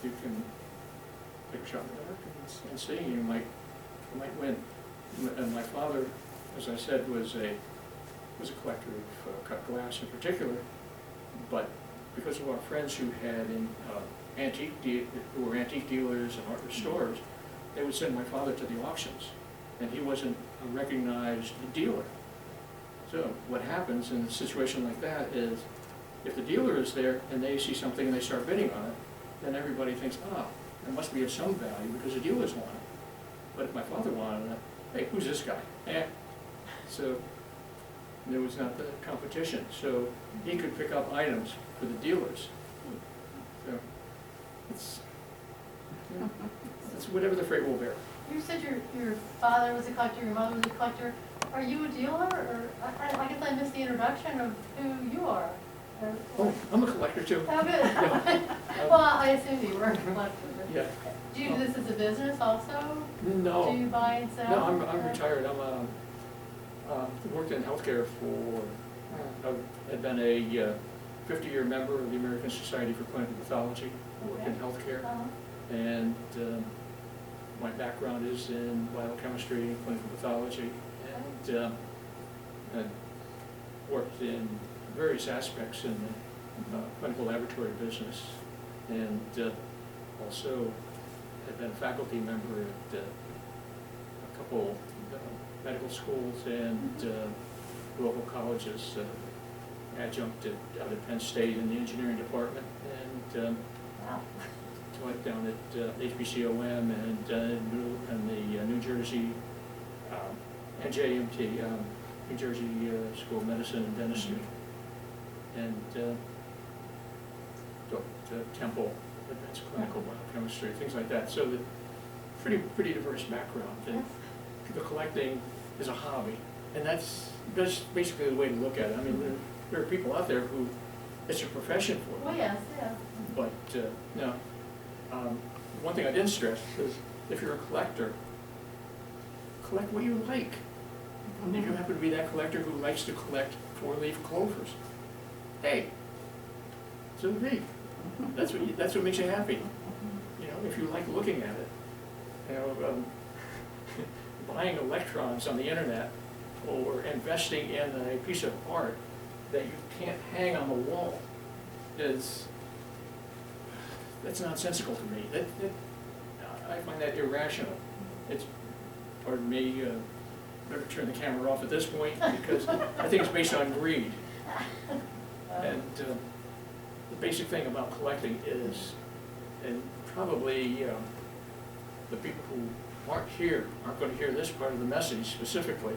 you can take a shot in the dark and see, you might win. And my father, as I said, was a collector of cut glass in particular, but because of our friends who had who were antique dealers and art restorers, they would send my father to the auctions, and he wasn't a recognized dealer. So what happens in a situation like that is, if the dealer is there and they see something and they start bidding on it, then everybody thinks, it must be of some value because the dealers want it. But if my father wanted it, hey, who's this guy? So there was not the competition. So he could pick up items for the dealers. So it's whatever the freight will bear. You said your father was a collector, your mother was a collector. Are you a dealer, or, I guess I missed the introduction of who you are. Oh, I'm a collector too. Oh, good. Yeah. Well, I assumed you were a collector. But Yeah. do you do this as a business also? No. Do you buy and sell? No, I'm retired. Worked in healthcare for, I've been a 50-year member of the American Society for Clinical Pathology. Worked in healthcare. And my background is in biochemistry and clinical pathology, and worked in various aspects in the clinical laboratory business, and also had been a faculty member at a couple medical schools and local colleges, adjunct out at Penn State in the engineering department, and went down at HBCOM and the New Jersey NJMT, New Jersey School of Medicine and Dentistry, and Temple, Advanced Clinical Biochemistry, things like that. So the pretty diverse background. And the collecting is a hobby, and that's basically the way to look at it. I mean, there are people out there who it's a profession for them. Well, yes, yeah. But no. One thing I didn't stress is if you're a collector, collect what you like. And if you happen to be that collector who likes to collect 4-leaf clovers, hey, so do me. That's what makes you happy. You know, if you like looking at it. You know, buying electrons on the internet or investing in a piece of art that you can't hang on the wall that's nonsensical to me. I find that irrational. It's, pardon me, better turn the camera off at this point because I think it's based on greed. And the basic thing about collecting is, and probably the people who aren't here aren't going to hear this part of the message specifically,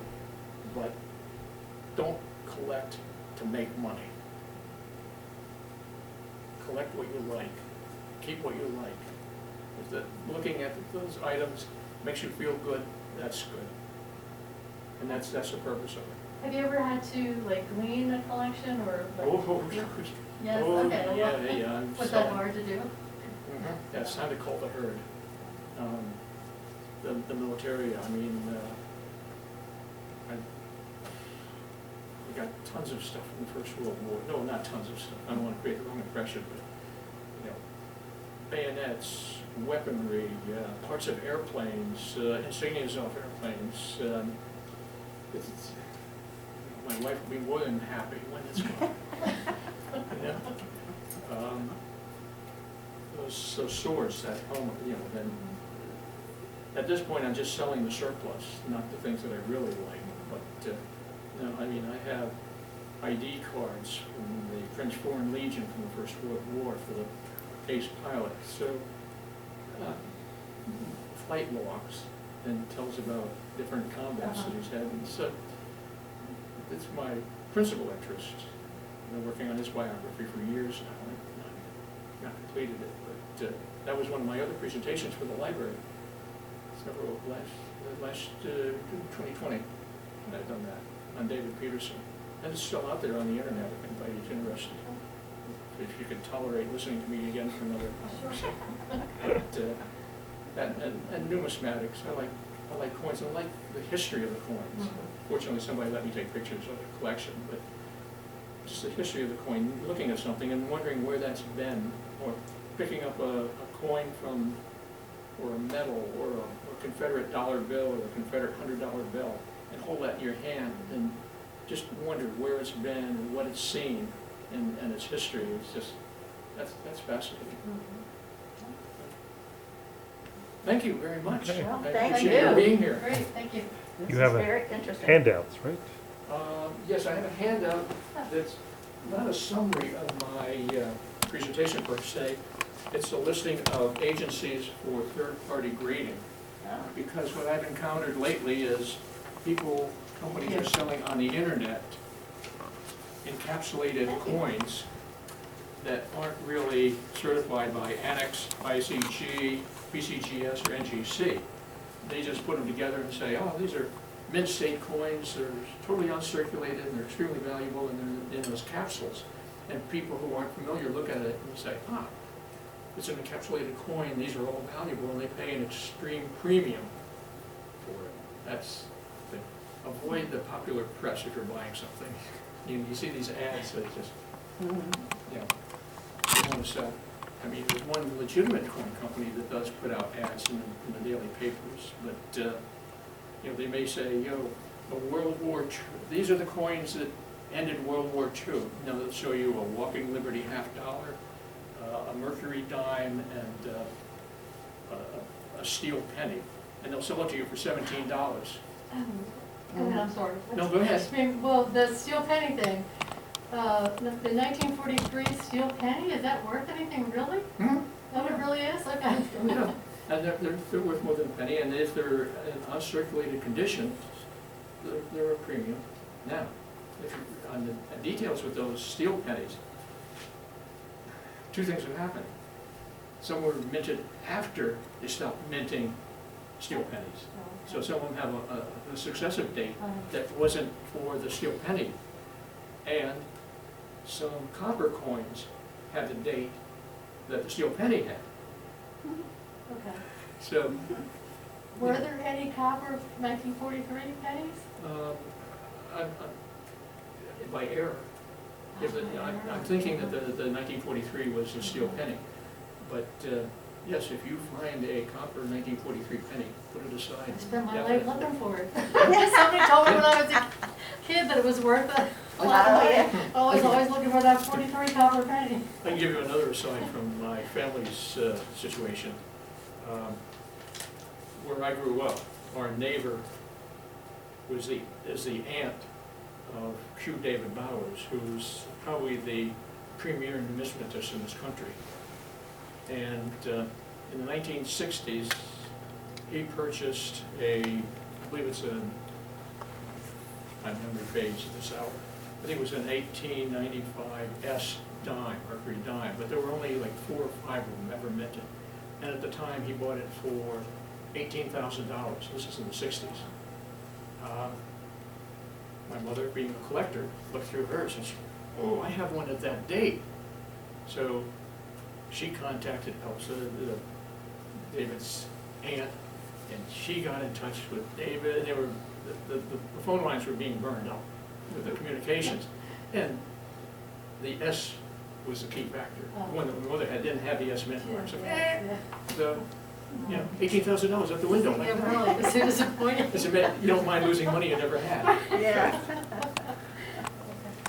but don't collect to make money. collect what you like, keep what you like. If looking at those items makes you feel good, that's good. And that's the purpose of it. Have you ever had to like glean a collection or like? Oh, Yes, oh, okay. yeah. Was that hard to do? Yeah, it's time to call the herd. The military, I mean, we got tons of stuff from the First World War. No, not tons of stuff. I don't want to create the wrong impression, but, you know, bayonets, weaponry, parts of airplanes, insignias off airplanes. My wife will be more than happy when it's gone. Yeah. Those swords, that helmet, you know, then at this point I'm just selling the surplus, not the things that I really like. But no, I mean, I have ID cards from the French Foreign Legion from the First World War for the ace pilot. So flight logs and tells about different combats that he's had. And so it's my principal interest. I've been working on his biography for years now. I've not completed it, but that was one of my other presentations for the library. Several last 2020, I've done that on David Peterson. And it's still out there on the internet if anybody's interested. If you could tolerate listening to me again for another conversation. But, and numismatics, I like coins. I like the history of the coins. Fortunately, somebody let me take pictures of the collection, but just the history of the coin, looking at something and wondering where that's been, or picking up a coin from, or a medal, or a Confederate dollar bill, or a Confederate $100 bill, and hold that in your hand and just wonder where it's been and what it's seen and its history. It's just, that's fascinating. Thank you very much. Okay. Well, I thank appreciate you. your being here. Great, thank you. This You is have a very interesting. handouts, right? Yes, I have a handout that's not a summary of my presentation per se. It's a listing of agencies for third-party grading. Oh. Because what I've encountered lately is companies are selling on the internet encapsulated coins that aren't really certified by Annex, ICG, BCGS, or NGC. They just put them together and say, oh, these are mint state coins, they're totally uncirculated, and they're extremely valuable, and they're in those capsules. And people who aren't familiar look at it and say, ah, it's an encapsulated coin, these are all valuable, and they pay an extreme premium for it. That's the, avoid the popular press if you're buying something. You see these ads that just, you know, they want to sell. I mean, there's one legitimate coin company that does put out ads in the daily papers, but you know, they may say, you know, these are the coins that ended World War II. Now they'll show you a Walking Liberty $50, a Mercury dime, and a steel penny, and they'll sell it to you for $17. Go ahead, I'm sorry. No, go ahead. Well, the steel penny thing, the 1943 steel penny, is that worth anything really? Oh, it really is? Okay. Yeah, and they're worth more than a penny, and if they're in uncirculated condition, they're a premium. Now, if you're on the details with those steel pennies, two things have happened. Some were minted after they stopped minting steel pennies. So some of them have a successive date that wasn't for the steel penny. And some copper coins have the date that the steel penny had. Okay. So, Were there any copper 1943 pennies? by error. I'm thinking that the 1943 was a steel penny. But yes, if you find a copper 1943 penny, put it aside. I spent my life Definitely. looking for it. Somebody told me when I was a kid that it was worth a lot of money. I was always looking for that 43 copper penny. I can give you another aside from my family's situation. Where I grew up, our neighbor is the aunt of Q. David Bowers, who's probably the premier numismatist in this country. And in the 1960s, he purchased I believe it's my memory fades this hour, I think it was an 1895 S dime, Mercury dime, but there were only like 4 or 5 of them ever minted. And at the time, he bought it for $18,000. This is in the 60s. My mother, being a collector, looked through hers and she, oh, I have one at that date. So she contacted Elsa, David's aunt, and she got in touch with David, and they were, the phone lines were being burned up with the communications. And the S was the key factor. The one that my mother had didn't have the S mint mark. So, so, you know, $18,000 out the window. Yeah, really, it's disappointing. It's a bit, you don't mind losing money you never had. Yeah.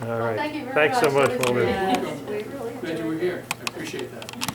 All Well, right. thank you very Thanks so much. much, It was Wilbur. great. We really Glad you were here. I appreciate that.